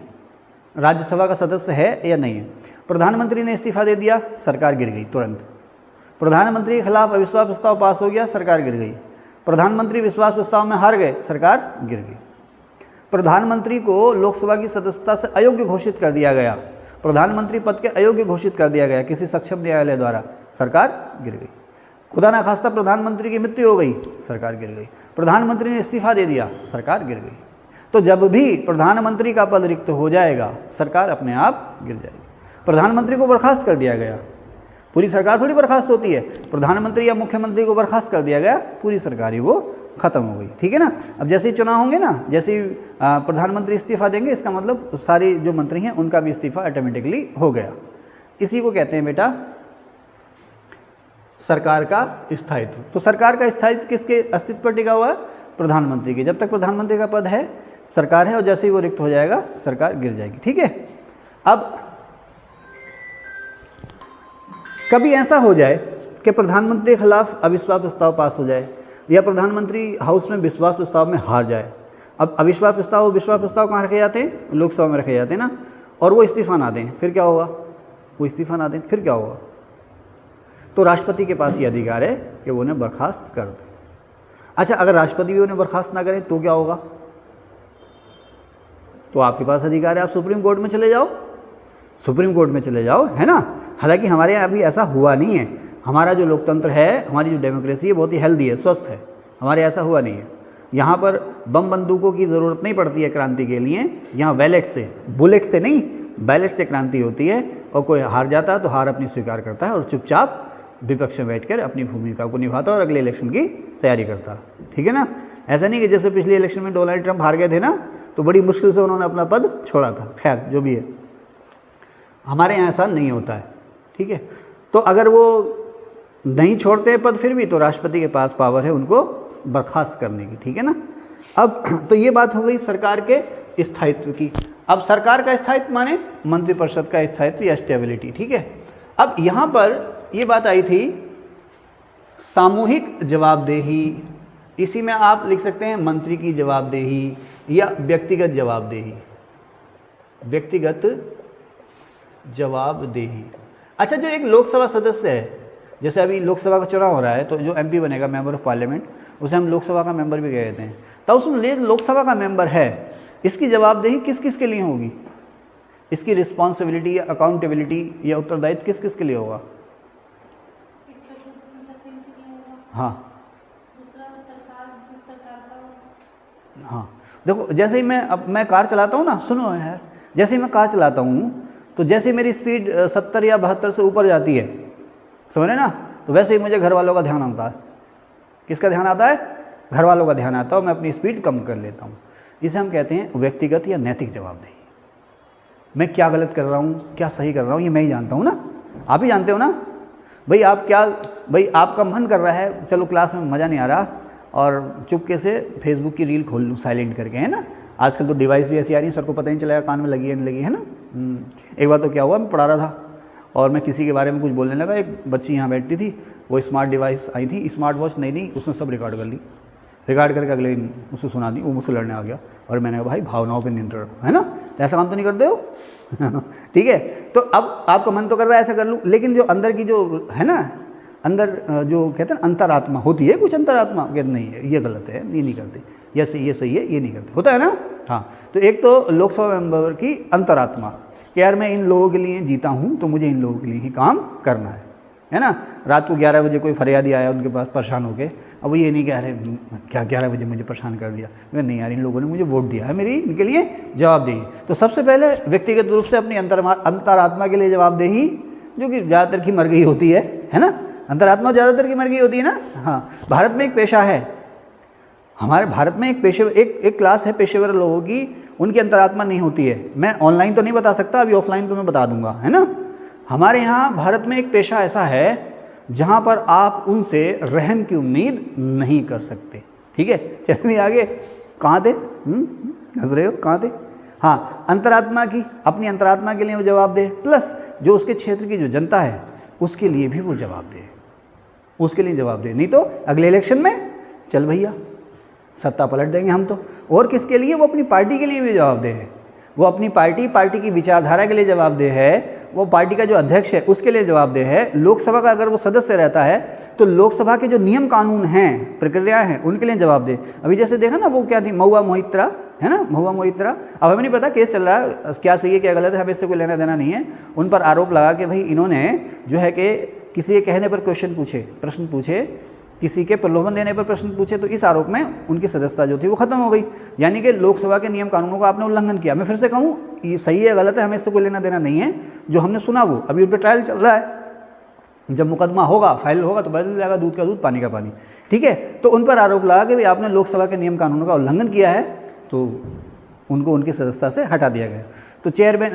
Speaker 1: राज्यसभा का सदस्य है या नहीं है। प्रधानमंत्री ने इस्तीफा दे दिया, सरकार गिर गई तुरंत। प्रधानमंत्री के खिलाफ अविश्वास प्रस्ताव पास हो गया, सरकार गिर गई। प्रधानमंत्री विश्वास प्रस्ताव में हार गए, सरकार गिर गई। प्रधानमंत्री को लोकसभा की सदस्यता से अयोग्य घोषित कर दिया गया, प्रधानमंत्री पद के अयोग्य घोषित कर दिया गया किसी सक्षम न्यायालय द्वारा, सरकार गिर गई। खुदा ना खास्ता प्रधानमंत्री की मृत्यु हो गई, सरकार गिर गई। प्रधानमंत्री ने इस्तीफा दे दिया, सरकार गिर गई। तो जब भी प्रधानमंत्री का पद रिक्त हो जाएगा, सरकार अपने आप गिर जाएगी। प्रधानमंत्री को बर्खास्त कर दिया गया, पूरी सरकार थोड़ी बर्खास्त होती है, प्रधानमंत्री या मुख्यमंत्री को बर्खास्त कर दिया गया, पूरी सरकार ही वो खत्म हो गई, ठीक है ना। अब जैसे ही चुनाव होंगे ना, जैसे ही प्रधानमंत्री इस्तीफा देंगे, इसका मतलब सारे जो मंत्री हैं उनका भी इस्तीफा ऑटोमेटिकली हो गया। इसी को कहते हैं बेटा सरकार का स्थायित्व। तो सरकार का स्थायित्व किसके अस्तित्व पर टिका हुआ है, प्रधानमंत्री के। जब तक प्रधानमंत्री का पद है, सरकार है, और जैसे ही वो रिक्त हो जाएगा, सरकार गिर जाएगी, ठीक है। अब कभी ऐसा हो जाए कि प्रधानमंत्री के खिलाफ अविश्वास प्रस्ताव पास हो जाए, या प्रधानमंत्री हाउस में विश्वास प्रस्ताव में हार जाए। अब अविश्वास प्रस्ताव, विश्वास प्रस्ताव कहाँ रखे जाते हैं, लोकसभा में रखे जाते हैं ना, और वो इस्तीफा ना दें, फिर क्या होगा, वो इस्तीफा ना दें, फिर क्या होगा। तो राष्ट्रपति के पास ये अधिकार है कि वो उन्हें बर्खास्त कर दें। अच्छा, अगर राष्ट्रपति भी उन्हें बर्खास्त ना करें तो क्या होगा, तो आपके पास अधिकार है, आप सुप्रीम कोर्ट में चले जाओ, सुप्रीम कोर्ट में चले जाओ, है ना। हालांकि हमारे यहाँ अभी ऐसा हुआ नहीं है, हमारा जो लोकतंत्र है, हमारी जो डेमोक्रेसी है, बहुत ही हेल्दी है, स्वस्थ है, हमारे ऐसा हुआ नहीं है। यहाँ पर बम बंदूकों की ज़रूरत नहीं पड़ती है क्रांति के लिए, यहाँ बैलेट से, बुलेट से नहीं, बैलेट से क्रांति होती है। और कोई हार जाता है तो हार अपनी स्वीकार करता है और चुपचाप विपक्ष में बैठकर अपनी भूमिका को निभाता है और अगले इलेक्शन की तैयारी करता, ठीक है ना। ऐसा नहीं कि जैसे पिछले इलेक्शन में डोनाल्ड ट्रंप हार गए थे ना, तो बड़ी मुश्किल से उन्होंने अपना पद छोड़ा था। खैर, जो भी है, हमारे यहाँ ऐसा नहीं होता है, ठीक है। तो अगर वो नहीं छोड़ते हैं पद फिर भी, तो राष्ट्रपति के पास पावर है उनको बर्खास्त करने की, ठीक है ना। अब तो ये बात हो गई सरकार के स्थायित्व की। अब सरकार का स्थायित्व माने मंत्रिपरिषद का स्थायित्व या स्टेबिलिटी, ठीक है। अब यहाँ पर ये बात आई थी सामूहिक जवाबदेही इसी में आप लिख सकते हैं मंत्री की जवाबदेही या व्यक्तिगत जवाबदेही, व्यक्तिगत जवाबदेही। अच्छा, जो एक लोकसभा सदस्य है, जैसे अभी लोकसभा का चुनाव हो रहा है, तो जो एमपी बनेगा, मेंबर ऑफ पार्लियामेंट, उसे हम लोकसभा का मेंबर भी कहते हैं, तो उसमें लोकसभा का मेंबर है, इसकी जवाबदेही किस किस के लिए होगी, इसकी रिस्पॉन्सिबिलिटी या अकाउंटेबिलिटी या उत्तरदायित्व किस किस के लिए होगा? हाँ हाँ, देखो जैसे ही मैं कार चलाता हूँ ना, सुनो यार, जैसे ही मैं कार चलाता हूँ तो जैसे ही मेरी स्पीड 70 या 72 से ऊपर जाती है, समझ रहे ना, तो वैसे ही मुझे घर वालों का ध्यान आता है। किसका ध्यान आता है? घर वालों का ध्यान आता है, मैं अपनी स्पीड कम कर लेता हूँ। इसे हम कहते हैं व्यक्तिगत या नैतिक जवाबदेही। मैं क्या गलत कर रहा हूँ, क्या सही कर रहा हूँ, ये मैं ही जानता हूँ ना, आप ही जानते हो ना। भाई आपका मन कर रहा है, चलो क्लास में मज़ा नहीं आ रहा और चुपके से फेसबुक की रील खोल लूँ साइलेंट करके, है ना। आजकल तो डिवाइस भी ऐसी आ रही है, सर को पता ही नहीं चलेगा कान में लगी है नहीं लगी, है ना। एक बार तो क्या हुआ, मैं पढ़ा रहा था और मैं किसी के बारे में कुछ बोलने लगा, एक बच्ची यहाँ बैठती थी, वो स्मार्ट डिवाइस आई थी, स्मार्ट वॉच नहीं दी, उसने सब रिकॉर्ड कर ली, रिकॉर्ड करके अगले दिन उससे सुना दी, वो मुझसे लड़ने आ गया। और मैंने कहा भाई भावनाओं पे नियंत्रण रखो, है ना, तो ऐसा काम तो नहीं करते हो। ठीक है, तो अब आपका मन तो कर रहा है ऐसा कर लूँ, लेकिन जो अंदर की जो है ना, अंदर जो कहते हैं ना अंतरात्मा होती है, कुछ अंतरात्मा कहते नहीं है, ये गलत है, ये नहीं करते, ये सही है, ये नहीं करते, होता है ना। हाँ, तो एक तो लोकसभा मेंबर की अंतरात्मा कि यार मैं इन लोगों के लिए जीता हूँ, तो मुझे इन लोगों के लिए ही काम करना है ना। रात को 11 बजे कोई फरियादी आया उनके पास परेशान होके, अब वो ये नहीं कह रहे क्या 11 बजे मुझे परेशान कर दिया, मैं नहीं यार इन लोगों ने मुझे वोट दिया है, मेरी इनके लिए जवाबदेही। तो सबसे पहले व्यक्तिगत रूप से अपनी अंतरात्मा के लिए जवाबदेही, जो कि ज़्यादातर की मर गई होती है ना, अंतरात्मा ज़्यादातर की मर गई होती है ना। हाँ, भारत में एक पेशा है, हमारे भारत में एक क्लास है पेशेवर लोगों की, उनकी अंतरात्मा नहीं होती है। मैं ऑनलाइन तो नहीं बता सकता, अभी ऑफलाइन तो मैं बता दूंगा, है ना। हमारे यहाँ भारत में एक पेशा ऐसा है जहाँ पर आप उनसे रहम की उम्मीद नहीं कर सकते। ठीक है, चलिए आगे, कहाँ थे, हंस रहे हो, कहाँ थे। हाँ, अंतरात्मा की, अपनी अंतरात्मा के लिए वो जवाब दे, प्लस जो उसके क्षेत्र की जो जनता है उसके लिए भी वो जवाब दे, उसके लिए जवाब दे, नहीं तो अगले इलेक्शन में चल भैया सत्ता पलट देंगे हम तो। और किसके लिए? वो अपनी पार्टी के लिए भी जवाबदेह है, वो अपनी पार्टी की विचारधारा के लिए जवाबदेह है, वो पार्टी का जो अध्यक्ष है उसके लिए जवाबदेह है। लोकसभा का अगर वो सदस्य रहता है तो लोकसभा के जो नियम कानून हैं, प्रक्रियाएं हैं, उनके लिए जवाबदेह। अभी जैसे देखा ना, वो क्या थी, महुआ मोहित्रा, है ना, महुआ मोहित्रा। अब हमें नहीं पता केस चल रहा है, क्या सही है क्या गलत है, हमें इससे कोई लेना देना नहीं है। उन पर आरोप लगा कि भाई इन्होंने जो है कि किसी के कहने पर प्रश्न पूछे, किसी के प्रलोभन देने पर प्रश्न पूछे, तो इस आरोप में उनकी सदस्यता जो थी वो खत्म हो गई। यानी कि लोकसभा के नियम कानूनों का आपने उल्लंघन किया। मैं फिर से कहूँ, ये सही है गलत है, हमें इससे कोई लेना देना नहीं है। जो हमने सुना वो अभी उन पर ट्रायल चल रहा है, जब मुकदमा होगा, फाइल होगा तो बदल जाएगा, दूध का दूध पानी का पानी। ठीक है, तो उन पर आरोप लगा कि भाई आपने लोकसभा के नियम कानूनों का उल्लंघन किया है, तो उनको उनकी सदस्यता से हटा दिया गया। तो चेयरमैन,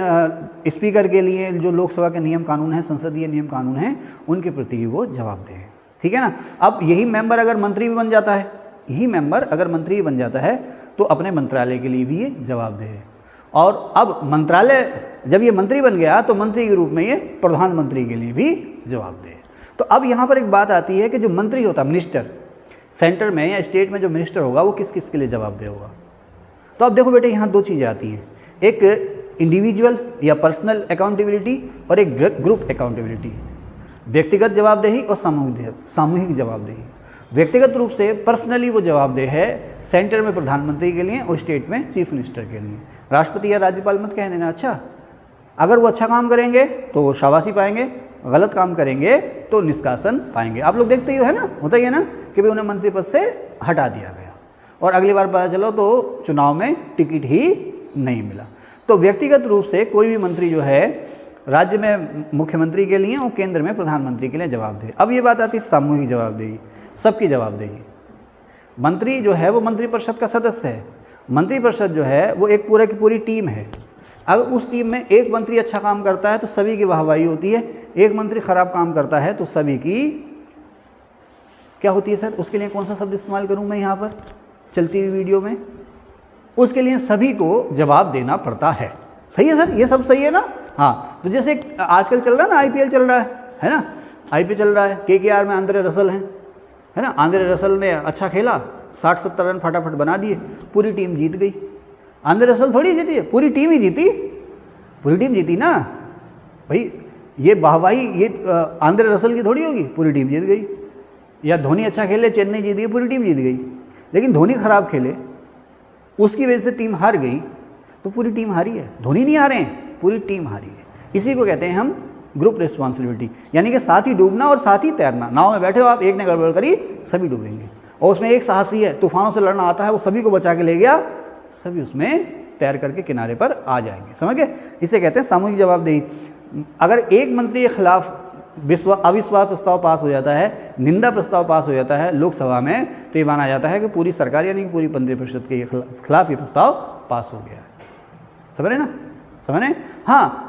Speaker 1: स्पीकर के लिए जो लोकसभा के नियम कानून हैं, संसदीय नियम कानून हैं, उनके प्रति वो जवाबदेह है। ठीक है ना। अब यही मेंबर अगर मंत्री भी बन जाता है, तो अपने मंत्रालय के लिए भी ये जवाबदेह है। और अब मंत्रालय जब ये मंत्री बन गया तो मंत्री के रूप में ये प्रधानमंत्री के लिए भी जवाबदेह है। तो अब यहाँ पर एक बात आती है कि जो मंत्री होता है, मिनिस्टर, सेंटर में या स्टेट में जो मिनिस्टर होगा वो किस किस के लिए जवाबदेह होगा। तो अब देखो बेटे, यहाँ दो चीज़ें आती हैं, एक इंडिविजुअल या पर्सनल अकाउंटेबिलिटी और एक ग्रुप अकाउंटेबिलिटी, व्यक्तिगत जवाबदेही और सामूहिक जवाबदेही। व्यक्तिगत रूप से पर्सनली वो जवाबदेह है सेंटर में प्रधानमंत्री के लिए और स्टेट में चीफ मिनिस्टर के लिए। राष्ट्रपति या राज्यपाल मत कह देना, अच्छा अगर वो अच्छा काम करेंगे तो वो शाबाशी पाएंगे, गलत काम करेंगे तो निष्कासन पाएंगे। आप लोग देखते ही हो, है ना, होता ही है ना कि भाई उन्हें मंत्री पद से हटा दिया गया और अगली बार पता चलो तो चुनाव में टिकट ही नहीं मिला। तो व्यक्तिगत रूप से कोई भी मंत्री जो है राज्य में मुख्यमंत्री के लिए और केंद्र में प्रधानमंत्री के लिए जवाबदेह। अब ये बात आती है सामूहिक जवाबदेही, सबकी जवाबदेही। मंत्री जो है वो मंत्रिपरिषद का सदस्य है। मंत्रिपरिषद जो है वो एक पूरे की पूरी टीम है। अगर उस टीम में एक मंत्री अच्छा काम करता है तो सभी की वाहवाही होती है, एक मंत्री खराब काम करता है तो सभी की क्या होती है। सर उसके लिए कौन सा शब्द इस्तेमाल करूँ मैं यहाँ पर चलती हुई वीडियो में? उसके लिए सभी को जवाब देना पड़ता है। सही है सर, ये सब सही है ना। हाँ, तो जैसे आजकल चल रहा है ना, IPL चल रहा है ना, IPL चल रहा है, KKR में आंद्रे रसल हैं, है ना। आंद्रे रसल ने अच्छा खेला 60-70 रन फटाफट बना दिए, पूरी टीम जीत गई। आंद्रे रसल थोड़ी जीती है, पूरी टीम ही जीती, पूरी टीम जीती ना भाई। ये वाहवाही ये आंद्रे रसल की थोड़ी होगी, पूरी टीम जीत गई। या धोनी अच्छा खेले, चेन्नई जीत गई, पूरी टीम जीत गई। लेकिन धोनी खराब खेले, उसकी वजह से टीम हार गई, तो पूरी टीम हारी है, धोनी नहीं हारे हैं, पूरी टीम हारी है। इसी को कहते हैं हम ग्रुप रिस्पॉन्सिबिलिटी, यानी कि साथ ही डूबना और साथ ही तैरना। नाव में बैठे हो आप, एक ने गड़बड़ करी, सभी डूबेंगे। और उसमें एक साहसी है, तूफानों से लड़ना आता है, वो सभी को बचा के ले गया, सभी उसमें तैर करके किनारे पर आ जाएंगे। समझ गए? इसे कहते हैं सामूहिक जवाबदेही। अगर एक मंत्री के खिलाफ अविश्वास प्रस्ताव पास हो जाता है, निंदा प्रस्ताव पास हो जाता है लोकसभा में, तो ये माना जाता है कि पूरी सरकार यानी कि पूरी मंत्रिपरिषद के खिलाफ ये प्रस्ताव पास हो गया है। समझ रहे ना? समझ रहे? हाँ,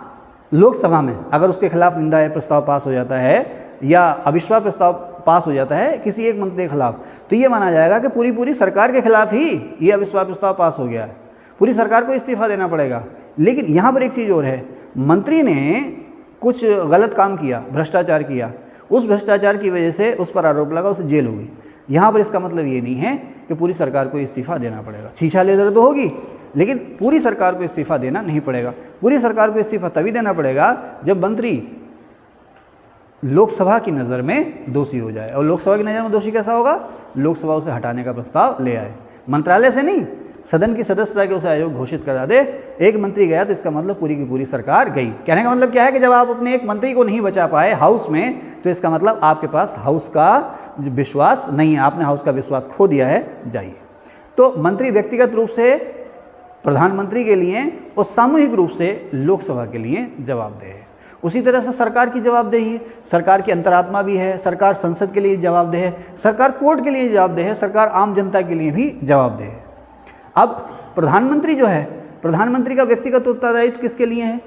Speaker 1: लोकसभा में अगर उसके खिलाफ निंदा या प्रस्ताव पास हो जाता है या अविश्वास प्रस्ताव पास हो जाता है किसी एक मंत्री के खिलाफ, तो ये माना जाएगा कि पूरी सरकार के खिलाफ ही ये अविश्वास प्रस्ताव पास हो गया है, पूरी सरकार को इस्तीफा देना पड़ेगा। लेकिन यहाँ पर एक चीज़ और है, मंत्री ने कुछ गलत काम किया, भ्रष्टाचार किया, उस भ्रष्टाचार की वजह से उस पर आरोप लगा, उसे जेल हो गई। यहाँ पर इसका मतलब ये नहीं है कि पूरी सरकार को इस्तीफा देना पड़ेगा। छीछा लेदर तो होगी, लेकिन पूरी सरकार को इस्तीफा देना नहीं पड़ेगा। पूरी सरकार को इस्तीफा तभी देना पड़ेगा जब मंत्री लोकसभा की नज़र में दोषी हो जाए। और लोकसभा की नज़र में दोषी कैसा होगा? लोकसभा उसे हटाने का प्रस्ताव ले आए, मंत्रालय से नहीं, सदन की सदस्यता के उसे आयोग घोषित करा दे। एक मंत्री गया तो इसका मतलब पूरी की पूरी सरकार गई। कहने का मतलब क्या है कि जब आप अपने एक मंत्री को नहीं बचा पाए हाउस में, तो इसका मतलब आपके पास हाउस का विश्वास नहीं है, आपने हाउस का विश्वास खो दिया है, जाइए। तो मंत्री व्यक्तिगत रूप से प्रधानमंत्री के लिए और सामूहिक रूप से लोकसभा के लिए जवाबदेह है। उसी तरह से सरकार की जवाबदेही है, सरकार की अंतरात्मा भी है, सरकार संसद के लिए जवाबदेह है, सरकार कोर्ट के लिए जवाबदेह है, सरकार आम जनता के लिए भी जवाबदेह है। अब प्रधानमंत्री जो है, प्रधानमंत्री का व्यक्तिगत उत्तरदायित्व किसके लिए है?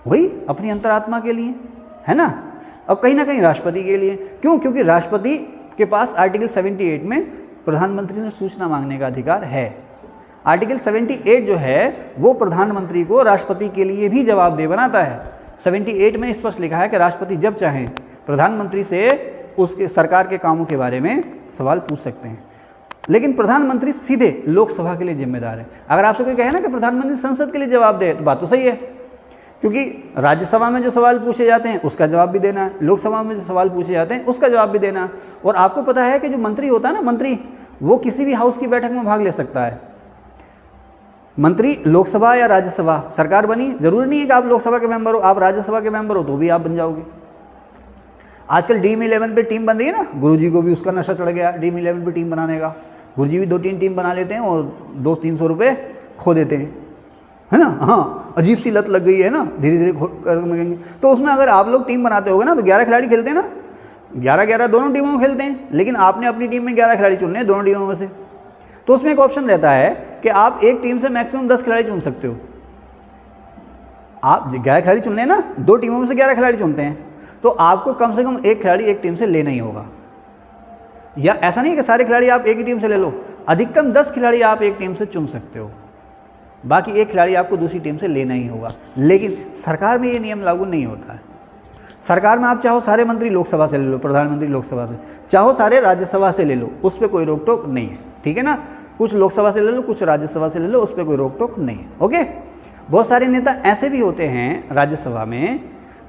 Speaker 1: वही अपनी अंतरात्मा के लिए, है ना? और कहीं ना कहीं राष्ट्रपति के लिए। क्यों? क्योंकि राष्ट्रपति के पास आर्टिकल 78 में प्रधानमंत्री से सूचना मांगने का अधिकार है। आर्टिकल 78 जो है वो प्रधानमंत्री को राष्ट्रपति के लिए भी जवाबदेह बनाता है। 78 में स्पष्ट लिखा है कि राष्ट्रपति जब चाहें प्रधानमंत्री से उसके सरकार के कामों के बारे में सवाल पूछ सकते हैं। लेकिन प्रधानमंत्री सीधे लोकसभा के लिए जिम्मेदार है। अगर आपसे कोई कहे ना कि प्रधानमंत्री संसद के लिए जवाबदेह है, तो बात तो सही है, क्योंकि राज्यसभा में जो सवाल पूछे जाते हैं उसका जवाब भी देना है, लोकसभा में जो सवाल पूछे जाते हैं उसका जवाब भी देना है। और आपको पता है कि जो मंत्री होता है ना, मंत्री वो किसी भी हाउस की बैठक में भाग ले सकता है। मंत्री लोकसभा या राज्यसभा, सरकार बनी, जरूरी नहीं है कि आप लोकसभा के मेंबर हो, आप राज्यसभा के मेंबर हो तो भी आप बन जाओगे। आजकल ड्रीम 11 पे टीम बन रही है ना, गुरुजी को भी उसका नशा चढ़ गया ड्रीम 11 पे टीम बनाने का। गुरुजी भी 2-3 टीम बना लेते हैं और 200-300 रुपये खो देते हैं, है ना? हाँ, अजीब सी लत लग गई है ना, धीरे धीरे करेंगे। तो उसमें अगर आप लोग टीम बनाते होगे ना, तो 11 खिलाड़ी खेलते हैं ना, 11-11 दोनों टीमों में खेलते हैं। लेकिन आपने अपनी टीम में 11 खिलाड़ी चुनने हैं दोनों टीमों में से, तो उसमें एक ऑप्शन रहता है कि आप एक टीम से मैक्सिमम 10 खिलाड़ी चुन सकते हो। आप 11 खिलाड़ी चुन लें ना, 2 टीमों में से 11 खिलाड़ी चुनते हैं, तो आपको कम से कम एक खिलाड़ी एक टीम से लेना ही होगा। या ऐसा नहीं कि सारे खिलाड़ी आप एक ही टीम से ले लो, अधिकतम 10 खिलाड़ी आप एक टीम से चुन सकते हो, बाकी एक खिलाड़ी आपको दूसरी टीम से लेना ही होगा। लेकिन सरकार में ये नियम लागू नहीं होता है। सरकार में आप चाहो सारे मंत्री लोकसभा से ले लो, प्रधानमंत्री लोकसभा से, चाहो सारे राज्यसभा से ले लो, उस पर कोई रोक टोक नहीं है, ठीक है ना? कुछ लोकसभा से ले लो, कुछ राज्यसभा से ले लो, उस पर कोई रोक टोक नहीं है, ओके? बहुत सारे नेता ऐसे भी होते हैं राज्यसभा में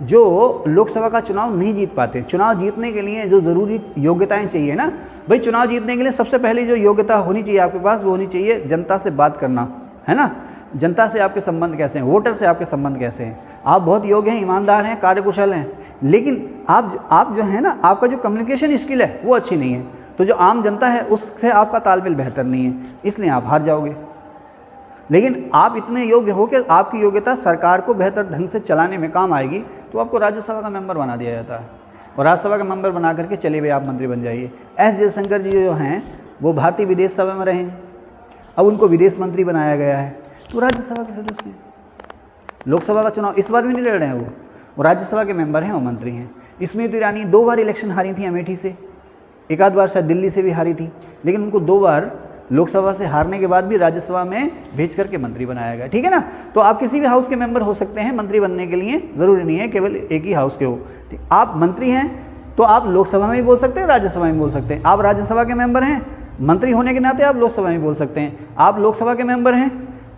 Speaker 1: जो लोकसभा का चुनाव नहीं जीत पाते। चुनाव जीतने के लिए जो ज़रूरी योग्यताएं चाहिए ना भाई, चुनाव जीतने के लिए सबसे पहले जो योग्यता होनी चाहिए आपके पास, वो होनी चाहिए जनता से बात करना, है ना? जनता से आपके संबंध कैसे हैं, वोटर से आपके संबंध कैसे हैं। आप बहुत योग्य हैं, ईमानदार हैं, कार्यकुशल हैं, लेकिन आप जो है ना, आपका जो कम्युनिकेशन स्किल है वो अच्छी नहीं है, तो जो आम जनता है उससे आपका तालमेल बेहतर नहीं है, इसलिए आप हार जाओगे। लेकिन आप इतने योग्य हो कि आपकी योग्यता सरकार को बेहतर ढंग से चलाने में काम आएगी, तो आपको राज्यसभा का मेंबर बना दिया जाता है, और राज्यसभा का मेंबर बना करके चले भाई आप मंत्री बन जाइए। एस जयशंकर जी जो हैं वो भारतीय विदेश सभा में रहे, अब उनको विदेश मंत्री बनाया गया है, तो राज्यसभा के सदस्य हैं। लोकसभा का चुनाव इस बार भी नहीं लड़ रहे हैं, वो राज्यसभा के मेंबर हैं, वो मंत्री हैं। स्मृति ईरानी 2 बार इलेक्शन हारी थी अमेठी से, एक आध बार शायद दिल्ली से भी हारी थी, लेकिन उनको 2 बार लोकसभा से हारने के बाद भी राज्यसभा में भेज करके मंत्री बनाया गया, ठीक है ना? तो आप किसी भी हाउस के मेंबर हो सकते हैं मंत्री बनने के लिए, ज़रूरी नहीं है केवल एक ही हाउस के हो। आप मंत्री हैं तो आप लोकसभा में भी बोल सकते हैं, राज्यसभा में बोल सकते हैं। आप राज्यसभा के मेंबर हैं मंत्री होने के नाते आप लोकसभा में बोल सकते हैं। आप लोकसभा के मेंबर हैं,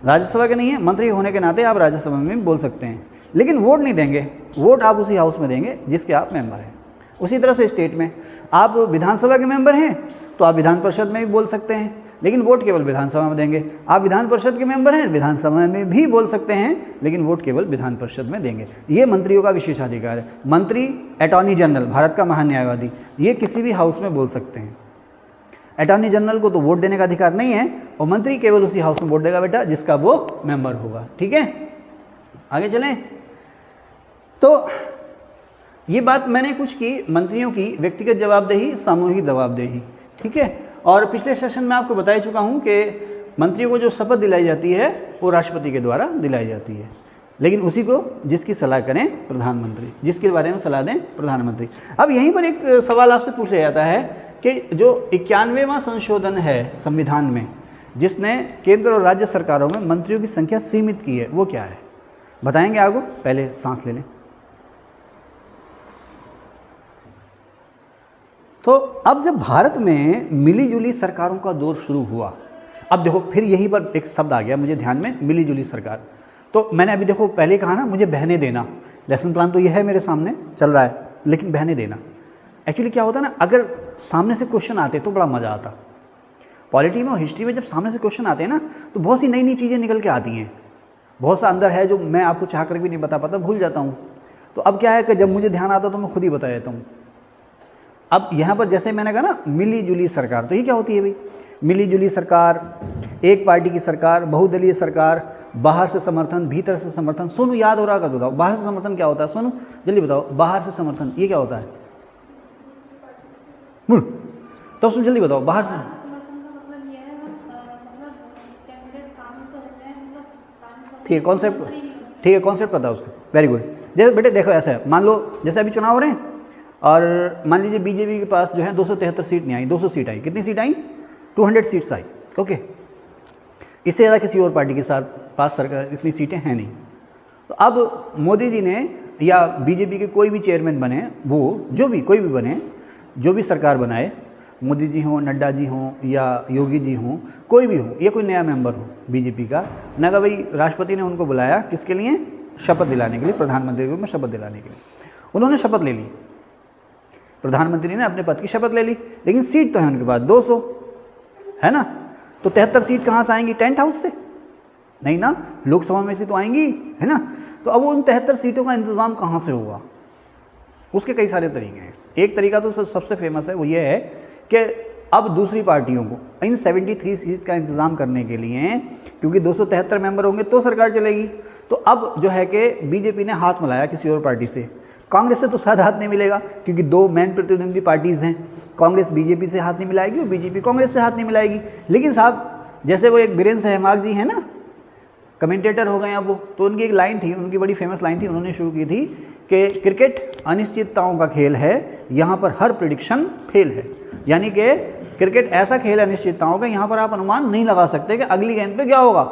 Speaker 1: राज्यसभा के नहीं हैं, मंत्री होने के नाते आप राज्यसभा में भी बोल सकते हैं, लेकिन वोट नहीं देंगे। वोट आप उसी हाउस में देंगे जिसके आप मेंबर हैं। उसी तरह से स्टेट में आप विधानसभा के मेंबर हैं तो आप विधान परिषद में भी बोल सकते हैं, लेकिन वोट केवल विधानसभा में देंगे। आप विधान परिषद के मेंबर हैं, विधानसभा में भी बोल सकते हैं, लेकिन वोट केवल विधान परिषद में देंगे। ये मंत्रियों का विशेषाधिकार है। मंत्री, अटॉर्नी जनरल, भारत का महान्यायवादी, ये किसी भी हाउस में बोल सकते हैं। अटॉर्नी जनरल को तो वोट देने का अधिकार नहीं है, और मंत्री केवल उसी हाउस में वोट देगा बेटा जिसका वो मेंबर होगा। ठीक है, आगे चलें। तो ये बात मैंने कुछ की मंत्रियों की व्यक्तिगत जवाबदेही, सामूहिक जवाबदेही। ठीक है, और पिछले सेशन में आपको बता चुका हूँ कि मंत्रियों को जो शपथ दिलाई जाती है वो राष्ट्रपति के द्वारा दिलाई जाती है, लेकिन उसी को जिसकी सलाह करें प्रधानमंत्री, जिसके बारे में सलाह दें प्रधानमंत्री। अब यहीं पर एक सवाल आपसे पूछ लिया जाता है कि जो 91वां संशोधन है संविधान में, जिसने केंद्र और राज्य सरकारों में मंत्रियों की संख्या सीमित की है, वो क्या है? बताएंगे आपको, पहले सांस ले लें। तो अब जब भारत में मिलीजुली सरकारों का दौर शुरू हुआ, अब देखो फिर यहीं पर एक शब्द आ गया मुझे ध्यान में, मिलीजुली सरकार। तो मैंने अभी देखो पहले कहा ना, मुझे बहने देना, लेसन प्लान तो यह है मेरे सामने चल रहा है, लेकिन बहने देना एक्चुअली क्या होता है ना, अगर सामने से क्वेश्चन आते तो बड़ा मज़ा आता। पॉलिटी में और हिस्ट्री में जब सामने से क्वेश्चन आते हैं ना, तो बहुत सी नई नई चीज़ें निकल के आती हैं। बहुत सा अंदर है जो मैं आपको चाह कर भी नहीं बता पाता, भूल जाता हूँ। तो अब क्या है कि जब मुझे ध्यान आता तो मैं खुद ही बता देता हूँ। अब यहाँ पर जैसे मैंने कहा ना मिली जुली सरकार, तो ये क्या होती है भाई? मिली जुली सरकार, एक पार्टी की सरकार, बहुदलीय सरकार, बाहर से समर्थन, भीतर से समर्थन। सोनू याद हो रहा का बताओ, बाहर से समर्थन क्या होता है? सोनू जल्दी बताओ, बाहर से समर्थन ये क्या होता है? तो सुन जल्दी बताओ, बाहर से ठीक है, कॉन्सेप्ट ठीक है, कॉन्सेप्ट पता है उसका, वेरी गुड। जैसे बेटे देखो ऐसा है, मान लो जैसे अभी चुनाव हो रहे हैं और मान लीजिए बीजेपी के पास जो है 273 सीट नहीं आई, 200 सीट आई। कितनी सीट आई? 200 सीट्स आई। ओके, इससे ज़्यादा किसी और पार्टी के साथ पास सरकार इतनी सीटें हैं नहीं। तो अब मोदी जी ने या बीजेपी के कोई भी चेयरमैन बने, वो जो भी कोई भी बने, जो भी सरकार बनाए, मोदी जी हों, नड्डा जी हों या योगी जी हों, कोई भी हो, या कोई नया मेंबर हो बीजेपी का, ना का भाई राष्ट्रपति ने उनको बुलाया किसके लिए? शपथ दिलाने के लिए, प्रधानमंत्री के रूप में शपथ दिलाने के लिए। उन्होंने शपथ ले ली, प्रधानमंत्री ने अपने पद की शपथ ले ली, लेकिन सीट तो है उनके पास 200, है ना? तो 73 सीट कहाँ से आएंगी? टेंट हाउस से नहीं ना, लोकसभा में से तो आएंगी, है ना? तो अब उन 73 सीटों का इंतज़ाम कहाँ से होगा? उसके कई सारे तरीके हैं। एक तरीका तो सबसे फेमस है, वो ये है कि अब दूसरी पार्टियों को इन 73 सीट का इंतज़ाम करने के लिए, क्योंकि 273 मेंबर होंगे तो सरकार चलेगी, तो अब जो है कि बीजेपी ने हाथ मिलाया किसी और पार्टी से। कांग्रेस से तो शायद हाथ नहीं मिलेगा, क्योंकि दो मेन प्रतिद्वंदी पार्टीज़ हैं। कांग्रेस बीजेपी से हाथ नहीं मिलाएगी और बीजेपी कांग्रेस से हाथ नहीं मिलाएगी। लेकिन साहब जैसे वो एक बीरेंद्र सहवाग जी हैं ना, कमेंटेटर हो गए अब वो, तो उनकी एक लाइन थी, उनकी बड़ी फेमस लाइन थी, उन्होंने शुरू की थी कि क्रिकेट अनिश्चितताओं का खेल है, यहाँ पर हर प्रेडिक्शन फेल है। यानी कि क्रिकेट ऐसा खेल है अनिश्चितताओं का, यहाँ पर आप अनुमान नहीं लगा सकते कि अगली गेंद पे क्या होगा,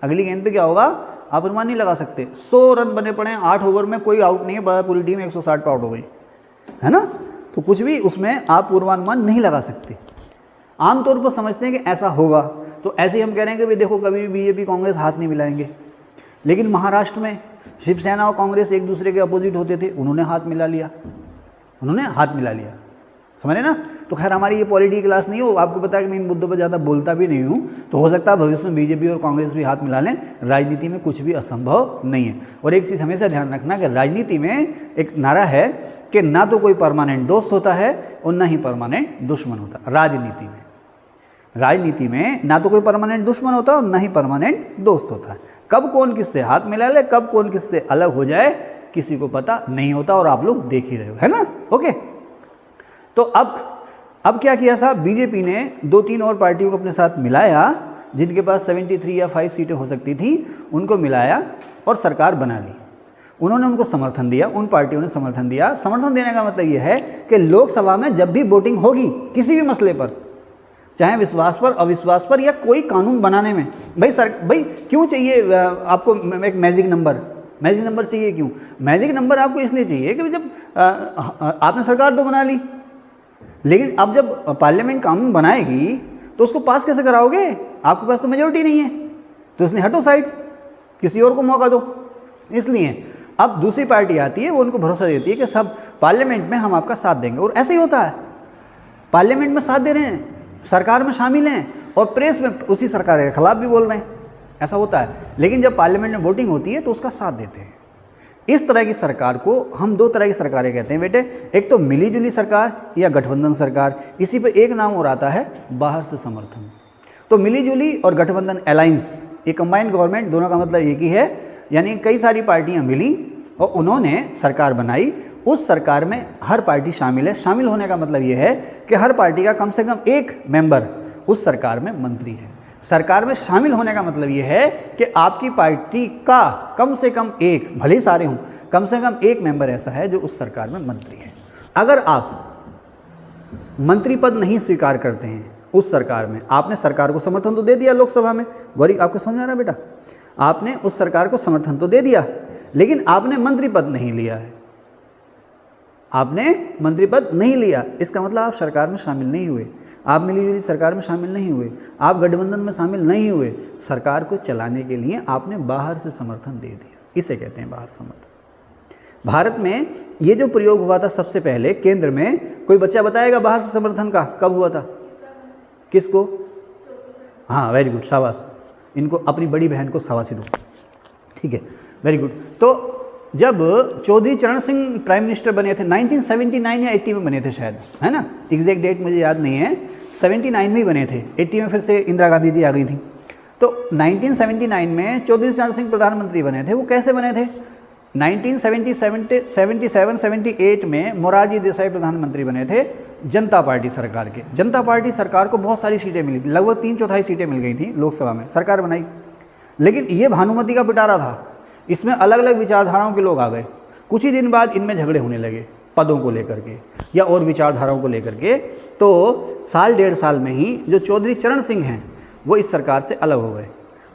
Speaker 1: अगली गेंद पे क्या होगा, आप अनुमान नहीं लगा सकते। 100 रन बने पड़े हैं, 8 ओवर में कोई आउट नहीं है, पूरी टीम 160 पे आउट हो गई, है ना? तो कुछ भी उसमें आप पूर्वानुमान नहीं लगा सकते। आमतौर पर समझते हैं कि ऐसा होगा, तो ऐसे ही हम कह रहे हैं कि भाई देखो कभी भी बीजेपी कांग्रेस हाथ नहीं मिलाएंगे। लेकिन महाराष्ट्र में शिवसेना और कांग्रेस एक दूसरे के अपोजिट होते थे, उन्होंने हाथ मिला लिया, उन्होंने हाथ मिला लिया, समझ रहे ना? तो खैर हमारी ये पॉलिटी क्लास नहीं हो, आपको पता है कि मैं इन मुद्दों पर ज़्यादा बोलता भी नहीं हूँ, तो हो सकता है भविष्य में बीजेपी और कांग्रेस भी हाथ मिला लें। राजनीति में कुछ भी असंभव नहीं है। और एक चीज़ हमेशा ध्यान रखना कि राजनीति में एक नारा है कि ना तो कोई परमानेंट दोस्त होता है और ना ही परमानेंट दुश्मन होता। राजनीति में ना तो कोई परमानेंट दुश्मन होता और ना ही परमानेंट दोस्त होता है। कब कौन किससे हाथ मिला ले, कब कौन किससे अलग हो जाए, किसी को पता नहीं होता, और आप लोग देख ही रहे हो, है ना? ओके, तो अब क्या किया साहब, बीजेपी ने 2-3 और पार्टियों को अपने साथ मिलाया, जिनके पास 73 या 5 सीटें हो सकती थी, उनको मिलाया और सरकार बना ली। उन्होंने उनको समर्थन दिया, उन पार्टियों ने समर्थन दिया। समर्थन देने का मतलब यह है कि लोकसभा में जब भी वोटिंग होगी किसी भी मसले पर, चाहे विश्वास पर, अविश्वास पर, या कोई कानून बनाने में, भाई क्यों चाहिए आपको एक मैजिक नंबर चाहिए? क्यों मैजिक नंबर आपको? इसलिए चाहिए कि जब आपने सरकार तो बना ली, लेकिन अब जब पार्लियामेंट कानून बनाएगी तो उसको पास कैसे कराओगे? आपके पास तो मेजोरिटी नहीं है, तो इसलिए हटो साइड, किसी और को मौका दो। इसलिए अब दूसरी पार्टी आती है, वो उनको भरोसा देती है कि सब पार्लियामेंट में हम आपका साथ देंगे, और ऐसे ही होता है। पार्लियामेंट में साथ दे रहे हैं, सरकार में शामिल हैं, और प्रेस में उसी सरकार के खिलाफ भी बोल रहे हैं, ऐसा होता है। लेकिन जब पार्लियामेंट में वोटिंग होती है तो उसका साथ देते हैं। इस तरह की सरकार को हम दो तरह की सरकारें कहते हैं बेटे, एक तो मिली जुली सरकार या गठबंधन सरकार। इसी पे एक नाम और आता है बाहर से समर्थन। तो मिली जुली और गठबंधन अलायंस, ये कंबाइंड गवर्नमेंट, दोनों का मतलब एक ही है। यानी कई सारी पार्टियां मिली और उन्होंने सरकार बनाई, उस सरकार में हर पार्टी शामिल है। शामिल होने का मतलब ये है कि हर पार्टी का कम से कम एक मेंबर उस सरकार में मंत्री है। सरकार में शामिल होने का मतलब ये है कि आपकी पार्टी का कम से कम एक, भले ही सारे हों, कम से कम एक मेंबर ऐसा है जो उस सरकार में मंत्री है। अगर आप मंत्री पद नहीं स्वीकार करते हैं उस सरकार में, आपने सरकार को समर्थन तो दे दिया लोकसभा में, गौरी आपको समझ आ रहा है बेटा, आपने उस सरकार को समर्थन तो दे दिया, लेकिन आपने मंत्री पद नहीं लिया है, आपने मंत्री पद नहीं लिया, इसका मतलब आप सरकार में शामिल नहीं हुए, आप मिलीजुली सरकार में शामिल नहीं हुए, आप गठबंधन में शामिल नहीं हुए। सरकार को चलाने के लिए आपने बाहर से समर्थन दे दिया, इसे कहते हैं बाहर समर्थन। भारत में ये जो प्रयोग हुआ था सबसे पहले केंद्र में, कोई बच्चा बताएगा बाहर से समर्थन का कब हुआ था? किसको? हाँ वेरी गुड, शाबाश, इनको अपनी बड़ी बहन को शाबाशी दो, ठीक है, वेरी गुड। तो जब चौधरी चरण सिंह प्राइम मिनिस्टर बने थे 1979 या 80 में बने थे शायद, है ना, एग्जैक्ट डेट मुझे याद नहीं है, 79 में ही बने थे, 80 में फिर से इंदिरा गांधी जी आ गई थी। तो 1979 में चौधरी चरण सिंह प्रधानमंत्री बने थे। वो कैसे बने थे? 1977-78 में मोरारजी देसाई प्रधानमंत्री बने थे जनता पार्टी सरकार के। जनता पार्टी सरकार को बहुत सारी सीटें मिली, लगभग 3/4 सीटें मिल गई थी लोकसभा में, सरकार बनाई। लेकिन ये भानुमति का पिटारा था, इसमें अलग अलग विचारधाराओं के लोग आ गए। कुछ ही दिन बाद इनमें झगड़े होने लगे पदों को लेकर के या और विचारधाराओं को लेकर के। तो साल 1.5 साल में ही जो चौधरी चरण सिंह हैं वो इस सरकार से अलग हो गए।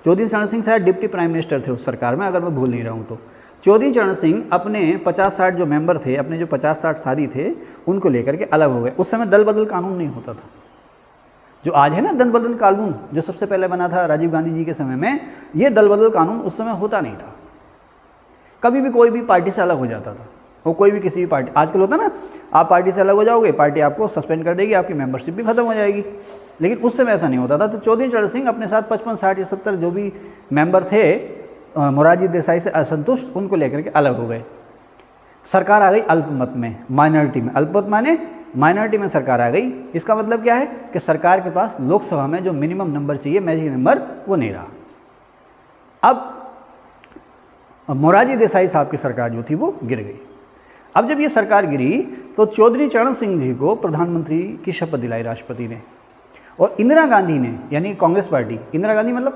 Speaker 1: चौधरी चरण सिंह शायद डिप्टी प्राइम मिनिस्टर थे उस सरकार में, अगर मैं भूल नहीं रहा हूँ तो। चौधरी चरण सिंह अपने 50-60 जो मेंबर थे, अपने जो 50-60 साथी थे, उनको लेकर के अलग हो गए। उस समय दल बदल कानून नहीं होता था जो आज है ना, दल बदल कानून जो सबसे पहले बना था राजीव गांधी जी के समय में। ये दल बदल कानून उस समय होता नहीं था। कभी भी कोई भी पार्टी से अलग हो जाता था, वो कोई भी किसी भी पार्टी, आजकल होता ना, आप पार्टी से अलग हो जाओगे, पार्टी आपको सस्पेंड कर देगी, आपकी मेंबरशिप भी खत्म हो जाएगी। लेकिन उस समय ऐसा नहीं होता था। तो चौधरी चरण सिंह अपने साथ 55, 60 या 70 जो भी मेंबर थे मोरारजी देसाई से असंतुष्ट, उनको लेकर के अलग हो गए। सरकार आ गई अल्पमत में, माइनॉरिटी में। अल्पमत माने माइनॉरिटी में सरकार आ गई। इसका मतलब क्या है कि सरकार के पास लोकसभा में जो मिनिमम नंबर चाहिए, मैजिक नंबर, वो नहीं रहा। अब मोरारजी देसाई साहब की सरकार जो थी वो गिर गई। अब जब ये सरकार गिरी तो चौधरी चरण सिंह जी को प्रधानमंत्री की शपथ दिलाई राष्ट्रपति ने, और इंदिरा गांधी ने, यानी कांग्रेस पार्टी, इंदिरा गांधी मतलब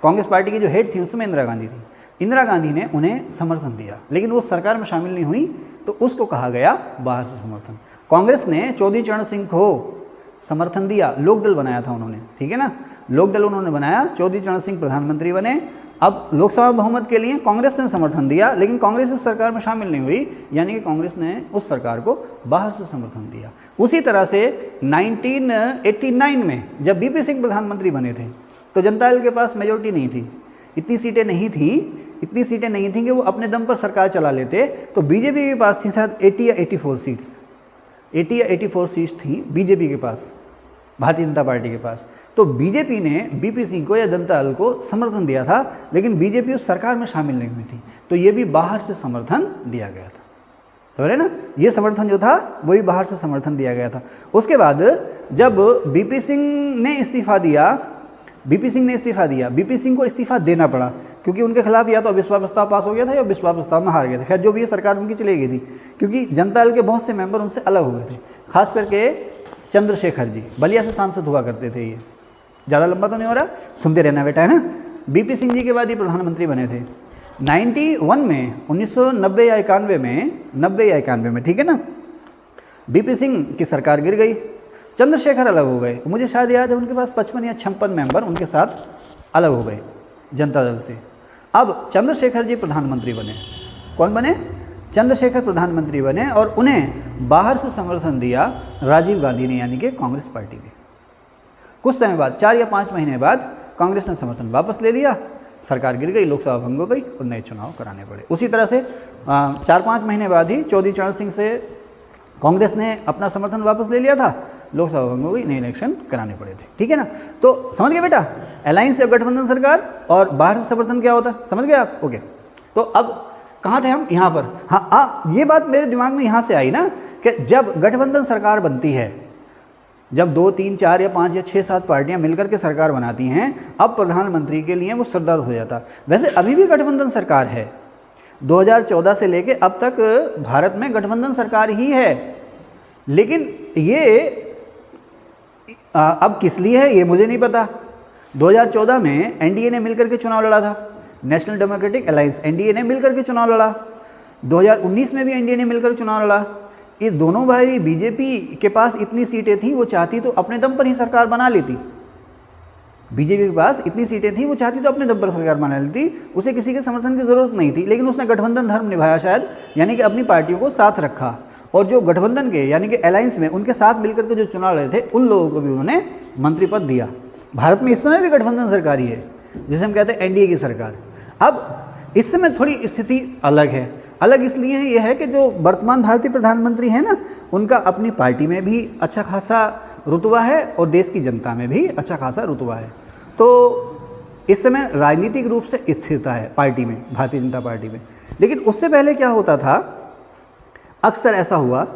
Speaker 1: कांग्रेस पार्टी की जो हेड थी उसमें इंदिरा गांधी थी, इंदिरा गांधी ने उन्हें समर्थन दिया। लेकिन वो सरकार में शामिल नहीं हुई, तो उसको कहा गया बाहर से समर्थन। कांग्रेस ने चौधरी चरण सिंह को समर्थन दिया, लोकदल बनाया था उन्होंने, ठीक है ना, लोकदल उन्होंने बनाया, चौधरी चरण सिंह प्रधानमंत्री बने। अब लोकसभा बहुमत के लिए कांग्रेस ने समर्थन दिया, लेकिन कांग्रेस इस सरकार में शामिल नहीं हुई, यानी कि कांग्रेस ने उस सरकार को बाहर से समर्थन दिया। उसी तरह से 1989 में जब बीपी सिंह प्रधानमंत्री बने थे तो जनता दल के पास मेजोरिटी नहीं थी, इतनी सीटें नहीं थी कि वो अपने दम पर सरकार चला लेते। तो बीजेपी के पास थी शायद 80 या 84 सीट्स, 80 या 84 सीट्स थी बीजेपी के पास, भारतीय जनता पार्टी के पास। तो बीजेपी ने बीपी सिंह को या जनता दल को समर्थन दिया था, लेकिन बीजेपी उस सरकार में शामिल नहीं हुई थी, तो ये भी बाहर से समर्थन दिया गया था। समझ रहे ना, ये समर्थन जो था वही बाहर से समर्थन दिया गया था। उसके बाद जब बीपी सिंह ने इस्तीफा दिया, बीपी सिंह को इस्तीफा देना पड़ा, क्योंकि उनके खिलाफ या तो अविश्वास प्रस्ताव पास हो गया था या विश्वास प्रस्ताव में हार गए थे। खैर जो भी ये सरकार उनकी चली गई थी, क्योंकि जनता दल के बहुत से मेंबर उनसे अलग हो गए थे। खास करके चंद्रशेखर जी बलिया से सांसद हुआ करते थे। ये ज़्यादा लंबा तो नहीं हो रहा, सुनते रहना बेटा, है ना। बीपी सिंह जी के बाद ये प्रधानमंत्री बने थे 91 में, 1990 या 91 में, ठीक है ना। बीपी सिंह की सरकार गिर गई, चंद्रशेखर अलग हो गए। मुझे शायद याद है उनके पास 55 या 56 मेंबर उनके साथ अलग हो गए जनता दल से। अब चंद्रशेखर जी प्रधानमंत्री बने। कौन बने? चंद्रशेखर प्रधानमंत्री बने और उन्हें बाहर से समर्थन दिया राजीव गांधी ने, यानी कि कांग्रेस पार्टी ने। कुछ समय बाद, 4 या 5 महीने बाद कांग्रेस ने समर्थन वापस ले लिया, सरकार गिर गई, लोकसभा भंग हो गई और नए चुनाव कराने पड़े। उसी तरह से 4-5 महीने बाद ही चौधरी चरण सिंह से कांग्रेस ने अपना समर्थन वापस ले लिया था, लोकसभा भंग हो गई, नए इलेक्शन कराने पड़े थे। ठीक है ना, तो समझ गए बेटा, अलायंस या गठबंधन सरकार और बाहर से समर्थन क्या होता है, समझ गए आप? ओके, तो अब कहाँ थे हम? यहाँ पर। हाँ, ये बात मेरे दिमाग में यहाँ से आई ना कि जब गठबंधन सरकार बनती है, जब 2, 3, 4 या 5 या 6, 7 पार्टियां मिलकर के सरकार बनाती हैं, अब प्रधानमंत्री के लिए वो सरदर्द हो जाता। वैसे अभी भी गठबंधन सरकार है, 2014 से लेके अब तक भारत में गठबंधन सरकार ही है, लेकिन ये अब किस लिए है ये मुझे नहीं पता। 2014 में एनडीए ने मिलकर के चुनाव लड़ा था, नेशनल डेमोक्रेटिक अलायंस, एनडीए ने मिलकर के चुनाव लड़ा। 2019 में भी एनडीए ने मिलकर चुनाव लड़ा। ये दोनों भाई, बीजेपी के पास इतनी सीटें थी, वो चाहती तो अपने दम पर ही सरकार बना लेती। बीजेपी के पास इतनी सीटें थी, वो चाहती तो अपने दम पर सरकार बना लेती, उसे किसी के समर्थन की ज़रूरत नहीं थी, लेकिन उसने गठबंधन धर्म निभाया शायद, यानी कि अपनी पार्टियों को साथ रखा, और जो गठबंधन के यानी कि अलायंस में उनके साथ मिलकर के जो चुनाव लड़े थे, उन लोगों को भी उन्होंने मंत्री पद दिया। भारत में इस समय भी गठबंधन सरकार ही है, जिसे हम कहते हैं एनडीए की सरकार। अब इस समय थोड़ी स्थिति अलग है। अलग इसलिए है, यह है कि जो वर्तमान भारतीय प्रधानमंत्री हैं ना, उनका अपनी पार्टी में भी अच्छा खासा रुतबा है और देश की जनता में भी अच्छा खासा रुतबा है। तो इस समय राजनीतिक रूप से स्थिरता है पार्टी में, भारतीय जनता पार्टी में। लेकिन उससे पहले क्या होता था, अक्सर ऐसा हुआ,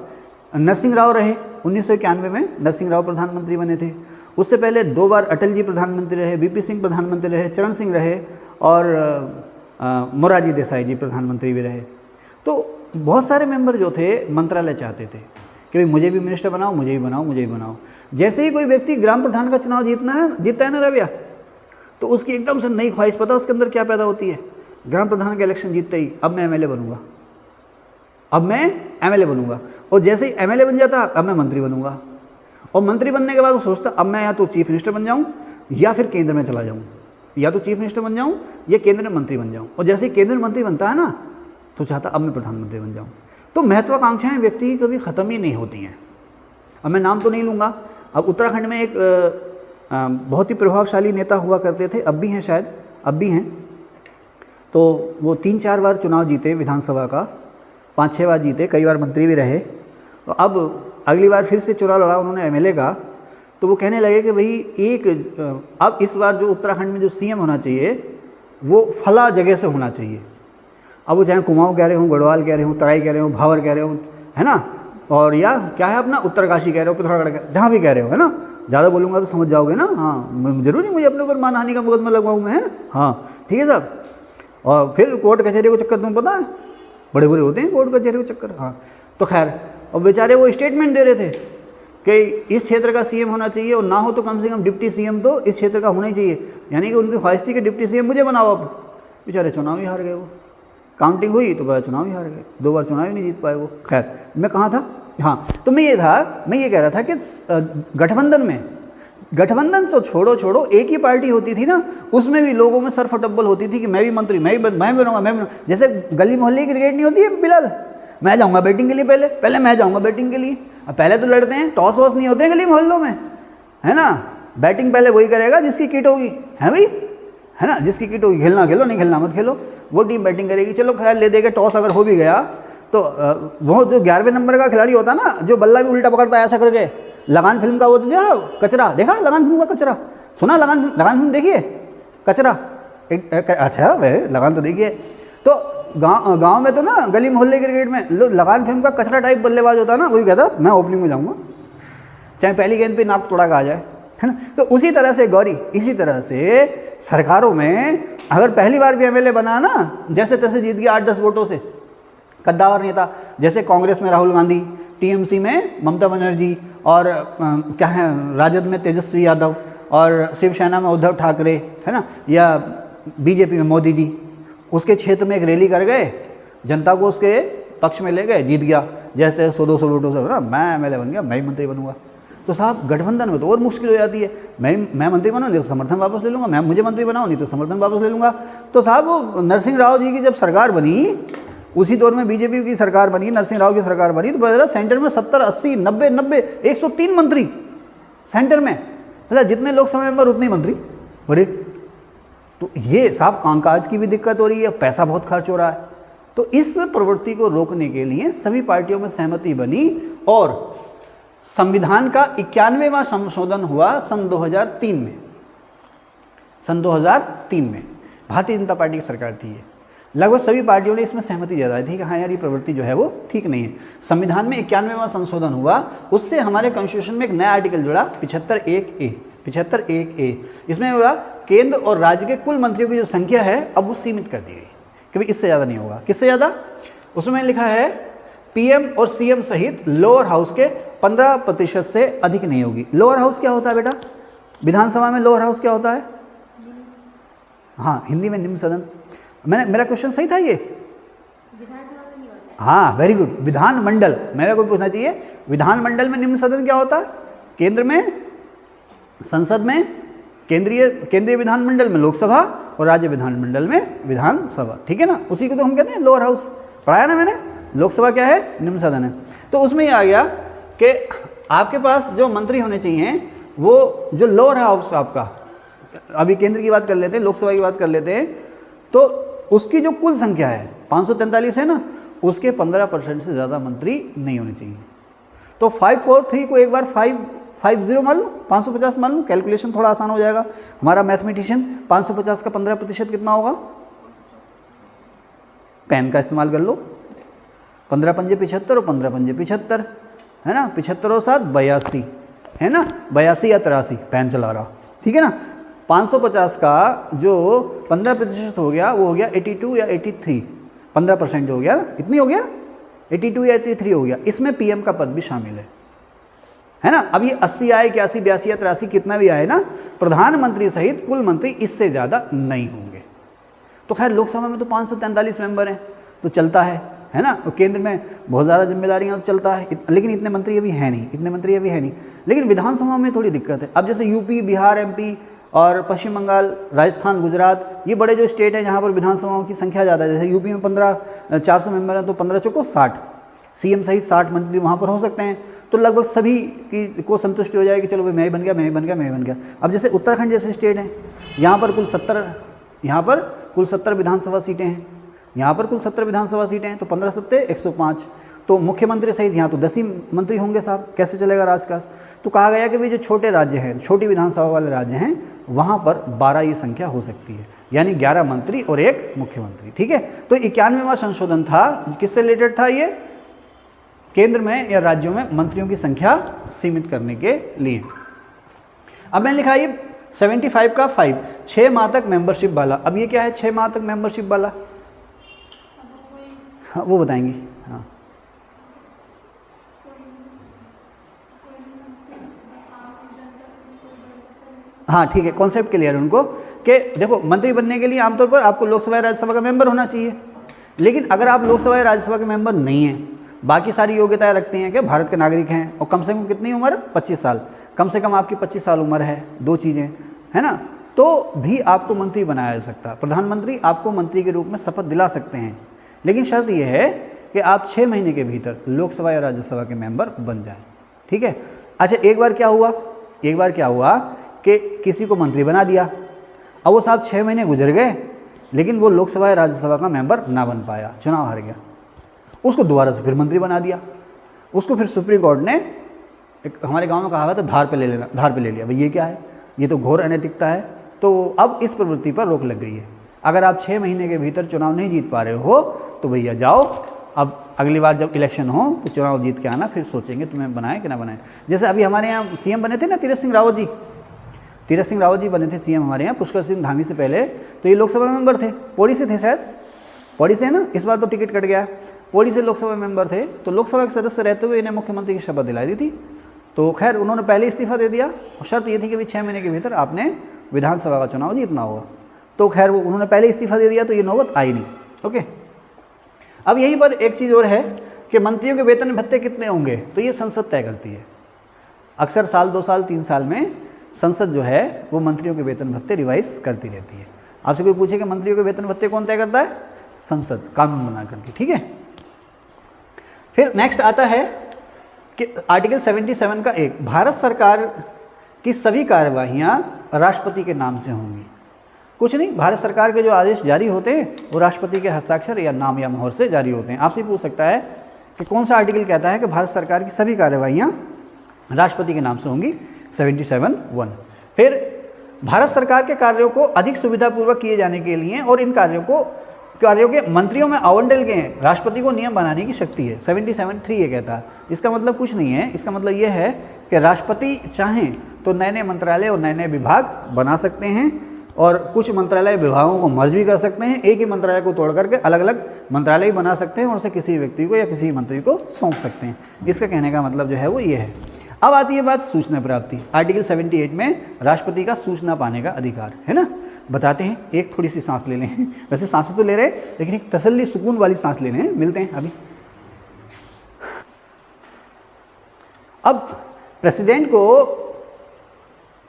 Speaker 1: नरसिंह राव रहे 1991 में, नरसिंह राव प्रधानमंत्री बने थे। उससे पहले 2 बार अटल जी प्रधानमंत्री रहे, वीपी सिंह प्रधानमंत्री रहे, चरण सिंह रहे, और मोरारजी देसाई जी प्रधानमंत्री भी रहे। तो बहुत सारे मेंबर जो थे मंत्रालय चाहते थे कि भाई मुझे भी मिनिस्टर बनाओ, मुझे भी बनाओ, मुझे भी बनाओ। जैसे ही कोई व्यक्ति ग्राम प्रधान का चुनाव जीतता है ना रविया, तो उसकी एकदम से नई ख्वाहिश, पता उसके अंदर क्या पैदा होती है? ग्राम प्रधान का इलेक्शन जीतते ही अब मैं एमएलए बनूंगा, अब मैं एमएलए बनूंगा। और जैसे ही एमएलए बन जाता, अब मैं मंत्री बनूंगा। और मंत्री बनने के बाद वो सोचता, अब मैं या तो चीफ मिनिस्टर बन जाऊँ या फिर केंद्र में चला जाऊँ, या तो चीफ मिनिस्टर बन जाऊँ या केंद्र में मंत्री बन जाऊँ। और जैसे ही केंद्र मंत्री बनता है ना, तो चाहता अब मैं प्रधानमंत्री बन जाऊँ। तो महत्वाकांक्षाएं व्यक्ति की कभी ख़त्म ही नहीं होती हैं। अब मैं नाम तो नहीं लूँगा। अब उत्तराखंड में एक बहुत ही प्रभावशाली नेता हुआ करते थे, अब भी हैं शायद, अब भी हैं। तो वो 3-4 बार चुनाव जीते विधानसभा का, 5-6 बार जीते, कई बार मंत्री भी रहे। तो अब अगली बार फिर से चुनाव लड़ा उन्होंने एमएलए का। तो वो कहने लगे कि भाई अब इस बार जो उत्तराखंड में जो सीएम होना चाहिए वो फला जगह से होना चाहिए। अब वो चाहे कुमाऊँ कह रहे हों, गढ़वाल कह रहे हों, तराई कह रहे हों, भावर कह रहे हों, है ना, और या क्या है अपना उत्तरकाशी कह रहे हो, पिथौरागढ़ कह, जहाँ भी कह रहे हो, है ना। ज़्यादा बोलूँगा तो समझ जाओगे ना। हाँ, जरूरी मुझे अपने ऊपर मानहानि का मुकदमा लगवाऊँ मैं, है ना। हाँ ठीक है साहब। और फिर कोर्ट कचहरी को चक्कर, तुम्हें पता है बड़े बुरे होते हैं कोर्ट कचहरी को चक्कर। हाँ तो खैर, और बेचारे वो स्टेटमेंट दे रहे थे कि इस क्षेत्र का सीएम होना चाहिए, और ना हो तो कम से कम डिप्टी सीएम तो इस क्षेत्र का होना ही चाहिए। यानी कि उनकी ख्वाहिश थी कि डिप्टी सीएम मुझे बनाओ। अब बेचारे चुनाव ही हार गए। वो काउंटिंग हुई तो पता चुनाव ही हार गए, 2 बार चुनाव ही नहीं जीत पाए वो। खैर, मैं कहाँ था? हाँ, तो मैं ये कह रहा था कि गठबंधन तो छोड़ो, एक ही पार्टी होती थी ना, उसमें भी लोगों में सरफटब्बल होती थी कि मैं भी मंत्री, मैं बनूंगा। जैसे गली मोहल्ले की क्रिकेट नहीं होती है बिलाल, मैं जाऊँगा बैटिंग के लिए, पहले मैं जाऊँगा बैटिंग के लिए। अब पहले तो लड़ते हैं, टॉस वॉस नहीं होते हैं गली मोहल्लों में, है ना। बैटिंग पहले वही करेगा जिसकी किट होगी, है भाई, है ना। जिसकी किट होगी, खेलना खेलो, नहीं खेलना मत खेलो, वो टीम बैटिंग करेगी। चलो खैर, ले देके टॉस अगर हो भी गया तो वो जो 11वें नंबर का खिलाड़ी होता ना, जो बल्ला भी उल्टा पकड़ता है ऐसा करके, लगान फिल्म का वो तो कचरा देखा, लगान फिल्म का कचरा सुना, लगान फिल्म देखिए, कचरा अच्छा भाई, लगान तो देखिए। तो गांव में तो ना गली मोहल्ले क्रिकेट में लगान फिल्म का कचरा टाइप बल्लेबाज होता है ना, वही कहता मैं ओपनिंग में जाऊँगा, चाहे पहली गेंद पे नाक तोड़ा का आ जाए, है ना। तो उसी तरह से गौरी, इसी तरह से सरकारों में अगर पहली बार भी एमएलए बना ना, जैसे तैसे जीत गया 8-10 वोटों से, कद्दावर नेता, जैसे कांग्रेस में राहुल गांधी, टीएमसी में ममता बनर्जी, और क्या है राजद में तेजस्वी यादव, और शिवसेना में उद्धव ठाकरे, है ना, या बीजेपी में मोदी जी, उसके क्षेत्र में एक रैली कर गए, जनता को उसके पक्ष में ले गए, जीत गया जैसे 100-200 वोटों से, ना मैं एमएलए बन गया, मैं ही मंत्री बनूंगा। तो साहब गठबंधन में तो और मुश्किल हो जाती है, मैं मंत्री बनाऊँ नहीं तो समर्थन वापस ले लूँगा, मैं मुझे मंत्री बनाऊँ नहीं तो समर्थन वापस ले लूँगा। तो साहब वो नरसिंह राव जी की जब सरकार बनी, उसी दौर में बीजेपी की सरकार बनी, नरसिंह राव की सरकार बनी, तो पता सेंटर में 70, 80, 90, 103 मंत्री सेंटर में, मतलब जितने लोकसभा मेंबर उतने मंत्री। अरे तो ये साहब कामकाज की भी दिक्कत हो रही है, पैसा बहुत खर्च हो रहा है। तो इस प्रवृत्ति को रोकने के लिए सभी पार्टियों में सहमति बनी और संविधान का 91वां संशोधन हुआ सन 2003 में। सन 2003 में भारतीय जनता पार्टी की सरकार थी ये। लगभग सभी पार्टियों ने इसमें सहमति जताई थी कि हाँ यार ये प्रवृत्ति जो है वो ठीक नहीं है। संविधान में 91वां संशोधन हुआ, उससे हमारे कॉन्स्टिट्यूशन में एक नया आर्टिकल जुड़ा 75(1)(a). 75(1)(a) इसमें हुआ केंद्र और राज्य के कुल मंत्रियों की जो संख्या है अब वो सीमित कर दी गई कि भाई इससे ज़्यादा नहीं होगा। किससे ज़्यादा? उसमें लिखा है पीएम और सीएम सहित लोअर हाउस के 15% से अधिक नहीं होगी। लोअर हाउस क्या होता है बेटा? विधानसभा में लोअर हाउस क्या होता है? हाँ, हिंदी में निम्न सदन। मेरा क्वेश्चन सही था ये?
Speaker 2: विधानसभा में नहीं होता है।
Speaker 1: हाँ, वेरी गुड। विधानमंडल, मेरा को पूछना चाहिए विधानमंडल में निम्न सदन क्या होता है? केंद्र में संसद में, केंद्रीय विधानमंडल में लोकसभा और राज्य विधानमंडल में विधानसभा, ठीक है ना? उसी को तो हम कहते हैं लोअर हाउस। पढ़ाया ना मैंने? लोकसभा क्या है? निम्न सदन है। तो उसमें ये आ गया कि आपके पास जो मंत्री होने चाहिए वो जो लोअर हाउस आपका, अभी केंद्र की बात कर लेते हैं, लोकसभा की बात कर लेते हैं, तो उसकी जो कुल संख्या है 543 है ना, उसके 15% से ज़्यादा मंत्री नहीं होने चाहिए। तो 543 को एक बार 550 मान लो, 550 मान लो, कैलकुलेशन थोड़ा आसान हो जाएगा हमारा मैथमेटिशियन। 550 का 15% कितना होगा? पेन का इस्तेमाल कर लो। 15 पंजे 75 और 15 पंजे 75 है ना, 75 और 7 82 है ना, 82 या 83, पेन चला रहा, ठीक है ना। 550 का जो 15% हो गया वो हो गया 82 या 83, 15% हो गया ना, इतनी हो गया 82 या 83 हो गया। इसमें पीएम का पद भी शामिल है ना। अब ये 80 आए, 81, 82 या 83 कितना भी आए ना, प्रधानमंत्री सहित कुल मंत्री इससे ज़्यादा नहीं होंगे। तो खैर लोकसभा में तो 543 मेंबर हैं तो चलता है ना। तो केंद्र में बहुत ज़्यादा जिम्मेदारियाँ तो चलता है, लेकिन इतने मंत्री अभी है नहीं, इतने मंत्री अभी है नहीं। लेकिन विधानसभा में थोड़ी दिक्कत है। अब जैसे यूपी, बिहार, एमपी और पश्चिम बंगाल, राजस्थान, गुजरात, ये बड़े जो स्टेट हैं जहाँ पर विधानसभाओं की संख्या ज़्यादा है। जैसे यूपी में 400 मेंबर हैं तो 15 चौको 60, सीएम सहित 60 मंत्री वहाँ पर हो सकते हैं। तो लगभग सभी की को संतुष्टि हो जाएगी कि चलो भाई मैं ही बन गया, मैं ही बन गया, मैं ही बन गया। अब जैसे उत्तराखंड जैसे स्टेट हैं, यहाँ पर कुल 70 विधानसभा सीटें हैं, यहाँ पर कुल 70 विधानसभा सीटें हैं, तो 15 सत्ते 105, तो मुख्यमंत्री सहित यहाँ तो 10 ही मंत्री होंगे साहब, कैसे चलेगा राजकाज। तो कहा गया कि भाई जो छोटे राज्य हैं, छोटी विधानसभा वाले राज्य हैं, वहाँ पर 12 ये संख्या हो सकती है, यानी 11 मंत्री और 1 मुख्यमंत्री, ठीक है। तो 91वां संशोधन था, किससे रिलेटेड था ये? केंद्र में या राज्यों में मंत्रियों की संख्या सीमित करने के लिए। अब मैंने लिखा ये 75 का 5, 6 माह तक मेंबरशिप वाला। अब ये क्या है 6 माह तक मेंबरशिप वाला? हाँ, वो बताएंगी। हाँ, हाँ ठीक है, कॉन्सेप्ट क्लियर है उनको कि देखो मंत्री बनने के लिए आमतौर पर आपको लोकसभा या राज्यसभा का मेंबर होना चाहिए। लेकिन अगर आप लोकसभा या राज्यसभा के मेंबर नहीं हैं, बाकी सारी योग्यताएं रखते हैं कि भारत के नागरिक हैं और कम से कम कितनी उम्र? 25 साल, कम से कम आपकी 25 साल उम्र है, 2 चीज़ें है ना, तो भी आपको मंत्री बनाया जा सकता है। प्रधानमंत्री आपको मंत्री के रूप में शपथ दिला सकते हैं, लेकिन शर्त यह है कि आप 6 महीने के भीतर लोकसभा या राज्यसभा के मेंबर बन जाएं, ठीक है। अच्छा, एक बार क्या हुआ कि किसी को मंत्री बना दिया, अब वो साहब 6 महीने गुजर गए, लेकिन वो लोकसभा या राज्यसभा का मेंबर ना बन पाया, चुनाव हार गया, उसको दोबारा से फिर मंत्री बना दिया। उसको फिर सुप्रीम कोर्ट ने, एक हमारे गांव में कहा हुआ था, धार पे ले लिया। भाई ये क्या है? ये तो घोर अनैतिकता है। तो अब इस प्रवृत्ति पर रोक लग गई है। अगर आप 6 महीने के भीतर चुनाव नहीं जीत पा रहे हो तो भैया जाओ, अब अगली बार जब इलेक्शन हो तो चुनाव जीत के आना, फिर सोचेंगे तुम्हें बनाए कि ना बनाए। जैसे अभी हमारे यहाँ सीएम बने थे ना तीरथ सिंह रावत जी बने थे सीएम हमारे यहाँ पुष्कर सिंह धामी से पहले। तो ये लोकसभा मेंबर थे, पौड़ी से थे शायद, पौड़ी से है ना, इस बार तो टिकट कट गया। पौड़ी से लोकसभा मेंबर थे, तो लोकसभा के सदस्य रहते हुए इन्हें मुख्यमंत्री की शपथ दिलाई दी थी। तो खैर उन्होंने पहले इस्तीफा दे दिया और शर्त ये थी कि भाई 6 महीने के भीतर आपने विधानसभा का चुनाव जीतना होगा। तो खैर वो उन्होंने पहले इस्तीफा दे दिया, तो ये नौबत आई नहीं। ओके, अब यहीं पर एक चीज़ और है कि मंत्रियों के वेतन भत्ते कितने होंगे, तो ये संसद तय करती है। अक्सर साल 2 साल 3 साल में संसद जो है वो मंत्रियों के वेतन भत्ते रिवाइज करती रहती है। आपसे कोई पूछे कि मंत्रियों के वेतन भत्ते कौन तय करता है, संसद कानून बना करके, ठीक है। फिर नेक्स्ट आता है कि आर्टिकल 77 का 1, भारत सरकार की सभी कार्यवाहियाँ राष्ट्रपति के नाम से होंगी। कुछ नहीं, भारत सरकार के जो आदेश जारी होते हैं वो राष्ट्रपति के हस्ताक्षर या नाम या मोहर से जारी होते हैं। आपसे पूछ सकता है कि कौन सा आर्टिकल कहता है कि भारत सरकार की सभी कार्यवाहियाँ राष्ट्रपति के नाम से होंगी, 77(1). फिर भारत सरकार के कार्यों को अधिक सुविधापूर्वक किए जाने के लिए और इन कार्यों के मंत्रियों में आवंटन के राष्ट्रपति को नियम बनाने की शक्ति है, 77(3) ये कहता है। इसका मतलब कुछ नहीं है, इसका मतलब ये है कि राष्ट्रपति चाहें तो नए नए मंत्रालय और नए नए विभाग बना सकते हैं और कुछ मंत्रालय विभागों को मर्ज भी कर सकते हैं। एक ही मंत्रालय को तोड़ करके अलग अलग मंत्रालय बना सकते हैं और उसे किसी व्यक्ति को या किसी मंत्री को सौंप सकते हैं। इसका कहने का मतलब जो है वो ये है। अब आती है बात सूचना प्राप्ति। आर्टिकल 78 में राष्ट्रपति का सूचना पाने का अधिकार है ना। बताते हैं, एक थोड़ी सी सांस ले लें। वैसे सांसें तो ले रहे लेकिन एक तसल्ली सुकून वाली सांस ले लें। मिलते हैं अभी। अब प्रेसिडेंट को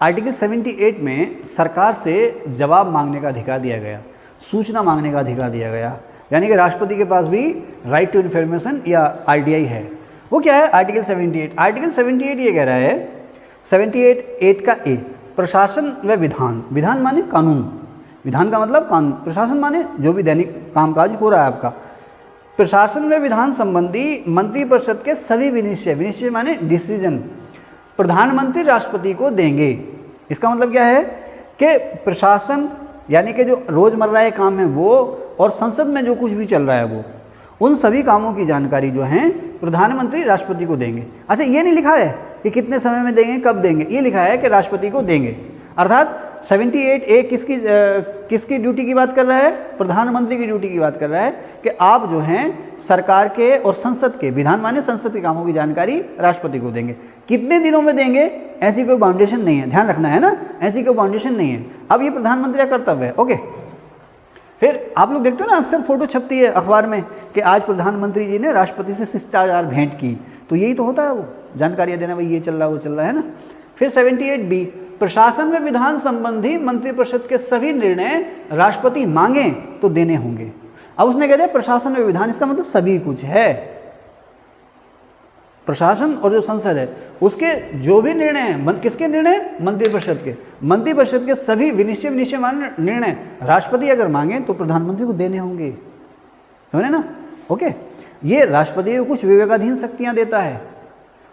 Speaker 1: आर्टिकल 78 में सरकार से जवाब मांगने का अधिकार दिया गया, सूचना मांगने का अधिकार दिया गया, यानी कि राष्ट्रपति के पास भी राइट टू इन्फॉर्मेशन या RTI है। वो क्या है? आर्टिकल 78। आर्टिकल 78 ये कह रहा है 78(8) का A, प्रशासन व विधान। विधान माने कानून, विधान का मतलब कानून, प्रशासन माने जो भी दैनिक कामकाज हो रहा है आपका। प्रशासन व विधान संबंधी मंत्रिपरिषद के सभी विनिश्चय, विनिश्चय माने डिसीजन, प्रधानमंत्री राष्ट्रपति को देंगे। इसका मतलब क्या है कि प्रशासन यानी कि जो रोज़मर्रा के काम है वो और संसद में जो कुछ भी चल रहा है वो, उन सभी कामों की जानकारी जो है प्रधानमंत्री राष्ट्रपति को देंगे। अच्छा, ये नहीं लिखा है कि कितने समय में देंगे, कब देंगे, ये लिखा है कि राष्ट्रपति को देंगे। अर्थात 78(a) किसकी ड्यूटी की बात कर रहा है? प्रधानमंत्री की ड्यूटी की बात कर रहा है कि आप जो हैं सरकार के और संसद के, विधान माने संसद के कामों की जानकारी राष्ट्रपति को देंगे। कितने दिनों में देंगे ऐसी कोई बाउंडेशन नहीं है, ध्यान रखना है ना, ऐसी कोई बाउंडेशन नहीं है। अब ये प्रधानमंत्री का कर्तव्य है। ओके, फिर आप लोग देखते हो ना अक्सर फोटो छपती है अखबार में कि आज प्रधानमंत्री जी ने राष्ट्रपति से शिष्टाचार भेंट की, तो यही तो होता है, वो जानकारियाँ देना, भाई ये चल रहा वो चल रहा है ना। फिर 78(b), प्रशासन में विधान संबंधी मंत्रिपरिषद के सभी निर्णय राष्ट्रपति मांगे तो देने होंगे। अब उसने कह दिया प्रशासन में विधान, इसका मतलब सभी कुछ है। प्रशासन और जो संसद है उसके जो भी निर्णय हैं, किसके निर्णय? मंत्रिपरिषद के। मंत्रिपरिषद के सभी विनिश्चय मान्य निर्णय राष्ट्रपति अगर मांगे तो प्रधानमंत्री को देने होंगे। समझे ना? ओके, ये राष्ट्रपति को कुछ विवेकाधीन शक्तियां देता है।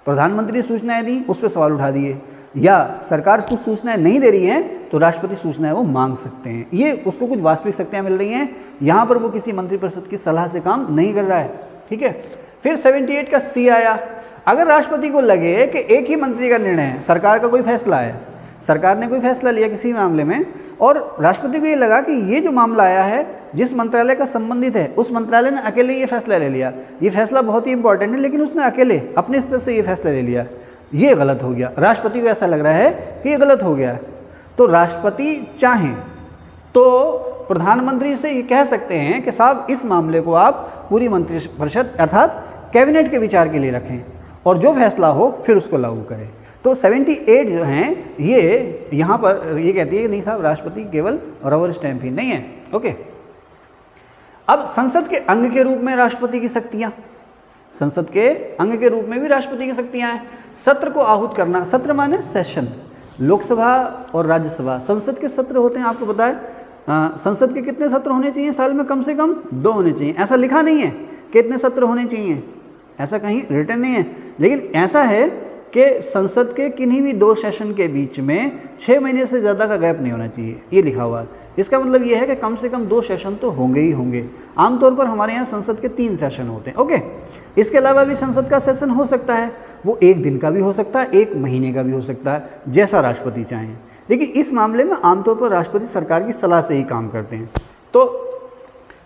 Speaker 1: प्रधानमंत्री सूचनाएं दी, उस पर सवाल उठा दिए, या सरकार कुछ सूचनाएं नहीं दे रही हैं तो राष्ट्रपति सूचनाएं वो मांग सकते हैं। ये उसको कुछ वास्तविक शक्तियां मिल रही हैं, यहाँ पर वो किसी मंत्रिपरिषद की सलाह से काम नहीं कर रहा है। ठीक है। फिर 78 का C आया। अगर राष्ट्रपति को लगे कि एक ही मंत्री का निर्णय है, सरकार का कोई फैसला है, सरकार ने कोई फैसला लिया किसी मामले में और राष्ट्रपति को ये लगा कि ये जो मामला आया है जिस मंत्रालय का संबंधित है उस मंत्रालय ने अकेले ये फैसला ले लिया, ये फैसला बहुत ही इंपॉर्टेंट है लेकिन उसने अकेले अपने स्तर से ये फैसला ले लिया, ये गलत हो गया। राष्ट्रपति को ऐसा लग रहा है कि ये गलत हो गया, तो राष्ट्रपति चाहें तो प्रधानमंत्री से ये कह सकते हैं कि साहब इस मामले को आप पूरी मंत्रिपरिषद अर्थात कैबिनेट के विचार के लिए रखें और जो फैसला हो फिर उसको लागू करें। तो 78 जो हैं ये यहाँ पर ये कहती है कि नहीं साहब राष्ट्रपति केवल रबर स्टैंप ही नहीं है। ओके, अब संसद के अंग के रूप में राष्ट्रपति की शक्तियाँ, संसद के अंग के रूप में भी राष्ट्रपति की शक्तियाँ हैं। सत्र को आहूत करना, सत्र माने सेशन, लोकसभा और राज्यसभा संसद के सत्र होते हैं, आपको पता है। संसद के कितने सत्र होने चाहिए साल में? कम से कम 2 होने चाहिए। ऐसा लिखा नहीं है कितने सत्र होने चाहिए, ऐसा कहीं रिटर्न नहीं है, लेकिन ऐसा है कि संसद के किन्हीं भी 2 सेशन के बीच में 6 महीने से ज़्यादा का गैप नहीं होना चाहिए, ये लिखा हुआ है। इसका मतलब ये है कि कम से कम 2 सेशन तो होंगे ही होंगे। आमतौर पर हमारे यहाँ संसद के 3 सेशन होते हैं। ओके, इसके अलावा भी संसद का सेशन हो सकता है, वो 1 दिन का भी हो सकता है, 1 महीने का भी हो सकता है, जैसा राष्ट्रपति चाहें। लेकिन इस मामले में आमतौर पर राष्ट्रपति सरकार की सलाह से ही काम करते हैं। तो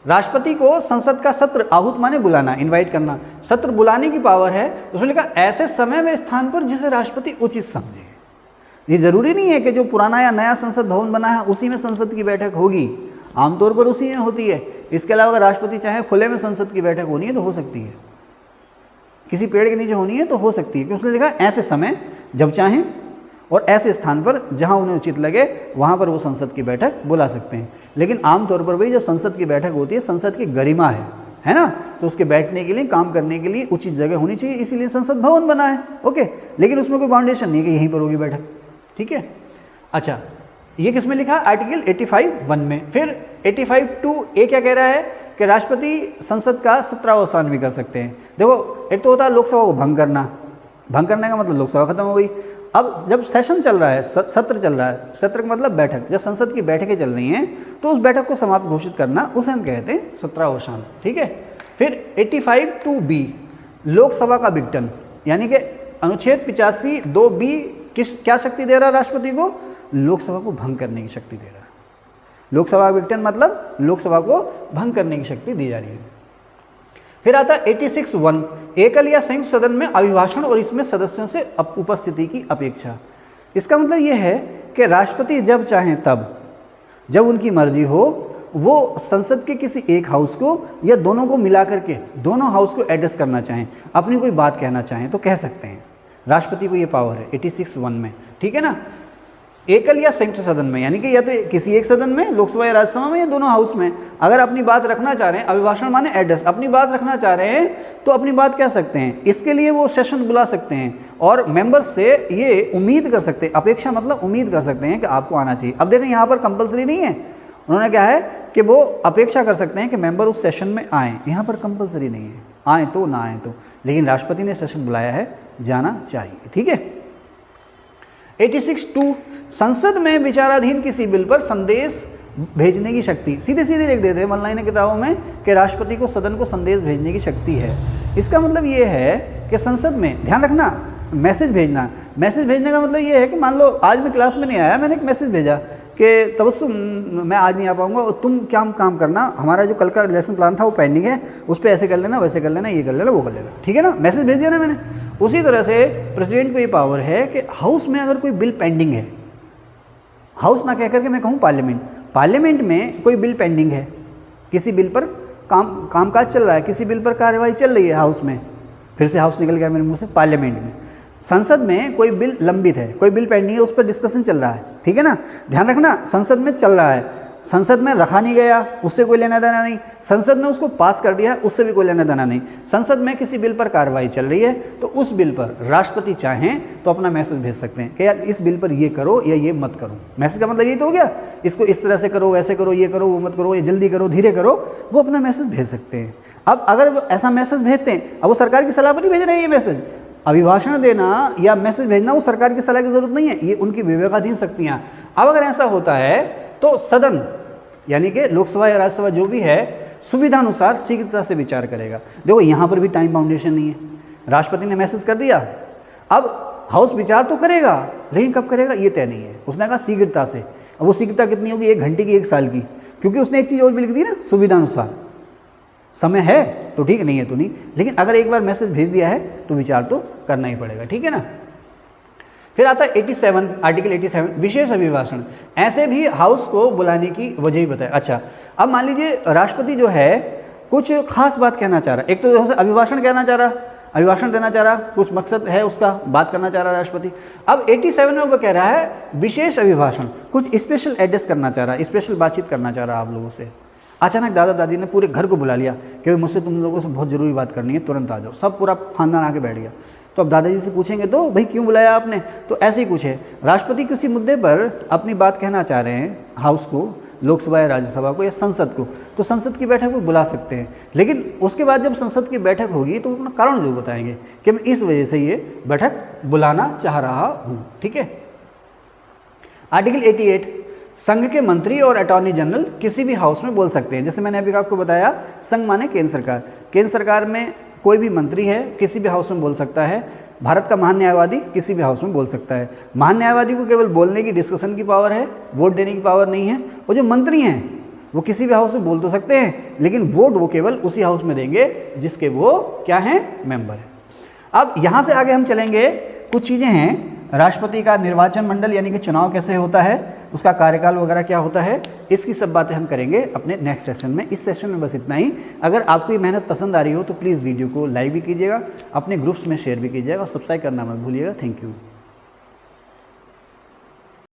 Speaker 1: राष्ट्रपति को संसद का सत्र आहूत माने बुलाना, इनवाइट करना, सत्र बुलाने की पावर है। उसमें लिखा ऐसे समय व स्थान पर जिसे राष्ट्रपति उचित समझे। ये जरूरी नहीं है कि जो पुराना या नया संसद भवन बना है उसी में संसद की बैठक होगी, आमतौर पर उसी में होती है। इसके अलावा अगर राष्ट्रपति चाहे खुले में संसद की बैठक होनी है तो हो सकती है, किसी पेड़ के नीचे होनी है तो हो सकती है, क्योंकि उसने लिखा ऐसे समय जब चाहें और ऐसे स्थान पर जहां उन्हें उचित लगे वहां पर वो संसद की बैठक बुला सकते हैं। लेकिन आमतौर पर भाई जब संसद की बैठक होती है, संसद की गरिमा है ना, तो उसके बैठने के लिए, काम करने के लिए उचित जगह होनी चाहिए, इसीलिए संसद भवन बना है। ओके, लेकिन उसमें कोई बाउंडेशन नहीं है कि यहीं पर होगी बैठक, ठीक है। अच्छा, ये किस में लिखा? आर्टिकल 85(1) में। फिर 85(2)(a) क्या कह रहा है कि राष्ट्रपति संसद का 17वां स्थान भी कर सकते हैं। देखो, एक तो होता है लोकसभा को भंग करना, भंग करने का मतलब लोकसभा खत्म हो गई। अब जब सेशन चल रहा है, सत्र चल रहा है, सत्र का मतलब बैठक, जब संसद की बैठकें चल रही हैं तो उस बैठक को समाप्त घोषित करना, उसे हम कहते हैं 17वां स्थान, ठीक है। फिर 85(2)(b) लोकसभा का विघटन, यानी कि अनुच्छेद 85(2)(b) क्या शक्ति दे रहा है राष्ट्रपति को? लोकसभा को भंग करने की शक्ति दे रहा है। लोकसभा का विघटन मतलब लोकसभा को भंग करने की शक्ति दी जा रही है। फिर आता है 86(1) एकल या संयुक्त सदन में अभिभाषण और इसमें सदस्यों से उपस्थिति की अपेक्षा। इसका मतलब यह है कि राष्ट्रपति जब चाहें तब, जब उनकी मर्जी हो, वो संसद के किसी एक हाउस को या दोनों को मिला करके दोनों हाउस को एड्रेस करना चाहें, अपनी कोई बात कहना चाहें तो कह सकते हैं। राष्ट्रपति को ये पावर है 86(1) में, ठीक है ना। एकल या संयुक्त सदन में, यानी कि या तो किसी एक सदन में, लोकसभा या राज्यसभा में, या दोनों हाउस में, अगर अपनी बात रखना चाह रहे हैं, अभिभाषण माने एड्रेस, अपनी बात रखना चाह रहे हैं तो अपनी बात कह सकते हैं। इसके लिए वो सेशन बुला सकते हैं और मेंबर से ये उम्मीद कर सकते हैं, अपेक्षा मतलब उम्मीद कर सकते हैं कि आपको आना चाहिए। अब देखें, यहाँ पर कंपलसरी नहीं है, उन्होंने क्या है कि वो अपेक्षा कर सकते हैं कि मेंबर उस सेशन में आएँ, यहाँ पर कंपलसरी नहीं है, आएँ तो ना आएँ तो, लेकिन राष्ट्रपति ने सेशन बुलाया है, जाना चाहिए, ठीक है। 86(2) संसद में विचाराधीन किसी बिल पर संदेश भेजने की शक्ति, सीधे सीधे लिख देते हैं वन लाइन किताबों में कि राष्ट्रपति को सदन को संदेश भेजने की शक्ति है। इसका मतलब ये है कि संसद में, ध्यान रखना, मैसेज भेजना, मैसेज भेजने का मतलब ये है कि मान लो आज मैं क्लास में नहीं आया, मैंने एक मैसेज भेजा कि तबस्सुम मैं आज नहीं आ पाऊंगा और तुम क्या काम करना, हमारा जो कल का लेसन प्लान था वो पेंडिंग है, उस पर ऐसे कर लेना, वैसे कर लेना, ये कर लेना, वो कर लेना, ठीक है ना। मैसेज भेज दिया ना मैंने। उसी तरह से प्रेसिडेंट को ये पावर है कि हाउस में अगर कोई बिल पेंडिंग है, हाउस ना कह करके मैं कहूँ पार्लियामेंट, पार्लियामेंट में कोई बिल पेंडिंग है, किसी बिल पर कामकाज चल रहा है, किसी बिल पर कार्यवाही चल रही है हाउस में, फिर से हाउस निकल गया मेरे मुंह से, पार्लियामेंट में, संसद में कोई बिल लंबित है, कोई बिल पेंडिंग है, उस पर डिस्कशन चल रहा है, ठीक है ना। ध्यान रखना, संसद में चल रहा है, संसद में रखा नहीं गया, उससे कोई लेना देना नहीं, संसद ने उसको पास कर दिया है, उससे भी कोई लेना देना नहीं। संसद में किसी बिल पर कार्रवाई चल रही है तो उस बिल पर राष्ट्रपति चाहें तो अपना मैसेज भेज सकते हैं कि यार इस बिल पर ये करो या ये मत करो। मैसेज का मतलब ये तो हो गया, इसको इस तरह से करो, वैसे करो, ये करो, वो मत करो, ये जल्दी करो, धीरे करो, वो अपना मैसेज भेज सकते हैं। अब अगर वो ऐसा मैसेज भेजते हैं, अब वो सरकार की सलाह पर नहीं भेज रहे हैं, ये मैसेज अभिभाषण देना या मैसेज भेजना वो सरकार की सलाह की जरूरत नहीं है, ये उनकी विवेकाधीन शक्तियाँ। अब अगर ऐसा होता है तो सदन यानी कि लोकसभा या राज्यसभा जो भी है सुविधानुसार शीघ्रता से विचार करेगा। देखो यहाँ पर भी टाइम बाउंडेशन नहीं है, राष्ट्रपति ने मैसेज कर दिया, अब हाउस विचार तो करेगा, लेकिन कब करेगा ये तय नहीं है। उसने कहा शीघ्रता से, अब वो शीघ्रता कितनी होगी, 1 घंटे की, 1 साल की, क्योंकि उसने एक चीज़ और भी लिख दी ना, सुविधानुसार। समय है तो ठीक, नहीं है तो नहीं, लेकिन अगर एक बार मैसेज भेज दिया है तो विचार तो करना ही पड़ेगा, ठीक है ना। फिर आता है 87, आर्टिकल 87 विशेष अभिभाषण, ऐसे भी हाउस को बुलाने की वजह ही बताए। अच्छा, अब मान लीजिए राष्ट्रपति जो है कुछ खास बात कहना चाह रहा है, एक तो अभिभाषण कहना चाह रहा, अभिभाषण देना चाह रहा, कुछ मकसद है उसका, बात करना चाह रहा राष्ट्रपति। अब 87 में वो कह रहा है विशेष अभिभाषण, कुछ स्पेशल एड्रेस करना चाह रहा, स्पेशल बातचीत करना चाह रहा आप लोगों से। अचानक दादा दादी ने पूरे घर को बुला लिया कि मुझसे तुम लोगों से बहुत ज़रूरी बात करनी है, तुरंत आ जाओ, सब पूरा खानदान आके बैठ गया। तो अब दादाजी से पूछेंगे तो भाई क्यों बुलाया आपने, तो ऐसे ही कुछ है, राष्ट्रपति किसी मुद्दे पर अपनी बात कहना चाह रहे हैं हाउस को, लोकसभा या राज्यसभा को या संसद को, तो संसद की बैठक को बुला सकते हैं। लेकिन उसके बाद जब संसद की बैठक होगी तो अपना कारण जरूर बताएंगे कि मैं इस वजह से ये बैठक बुलाना चाह रहा हूँ, ठीक है। आर्टिकल 88 संघ के मंत्री और अटॉर्नी जनरल किसी भी हाउस में बोल सकते हैं। जैसे मैंने अभी आपको बताया, संघ माने केंद्र सरकार, केंद्र सरकार में कोई भी मंत्री है किसी भी हाउस में बोल सकता है। भारत का महान न्यायवादी किसी भी हाउस में बोल सकता है। महान न्यायवादी को केवल बोलने की, डिस्कशन की पावर है, वोट देने की पावर नहीं है। और जो मंत्री हैं वो किसी भी हाउस में बोल तो सकते हैं, लेकिन वोट वो केवल उसी हाउस में देंगे जिसके वो क्या हैं, मेंबर हैं। अब यहाँ से आगे हम चलेंगे, कुछ चीज़ें हैं, राष्ट्रपति का निर्वाचन मंडल यानी कि चुनाव कैसे होता है, उसका कार्यकाल वगैरह क्या होता है, इसकी सब बातें हम करेंगे अपने नेक्स्ट सेशन में। इस सेशन में बस इतना ही। अगर आपको ये मेहनत पसंद आ रही हो तो प्लीज़ वीडियो को लाइक भी कीजिएगा, अपने ग्रुप्स में शेयर भी कीजिएगा और सब्सक्राइब करना मत भूलिएगा। Thank you.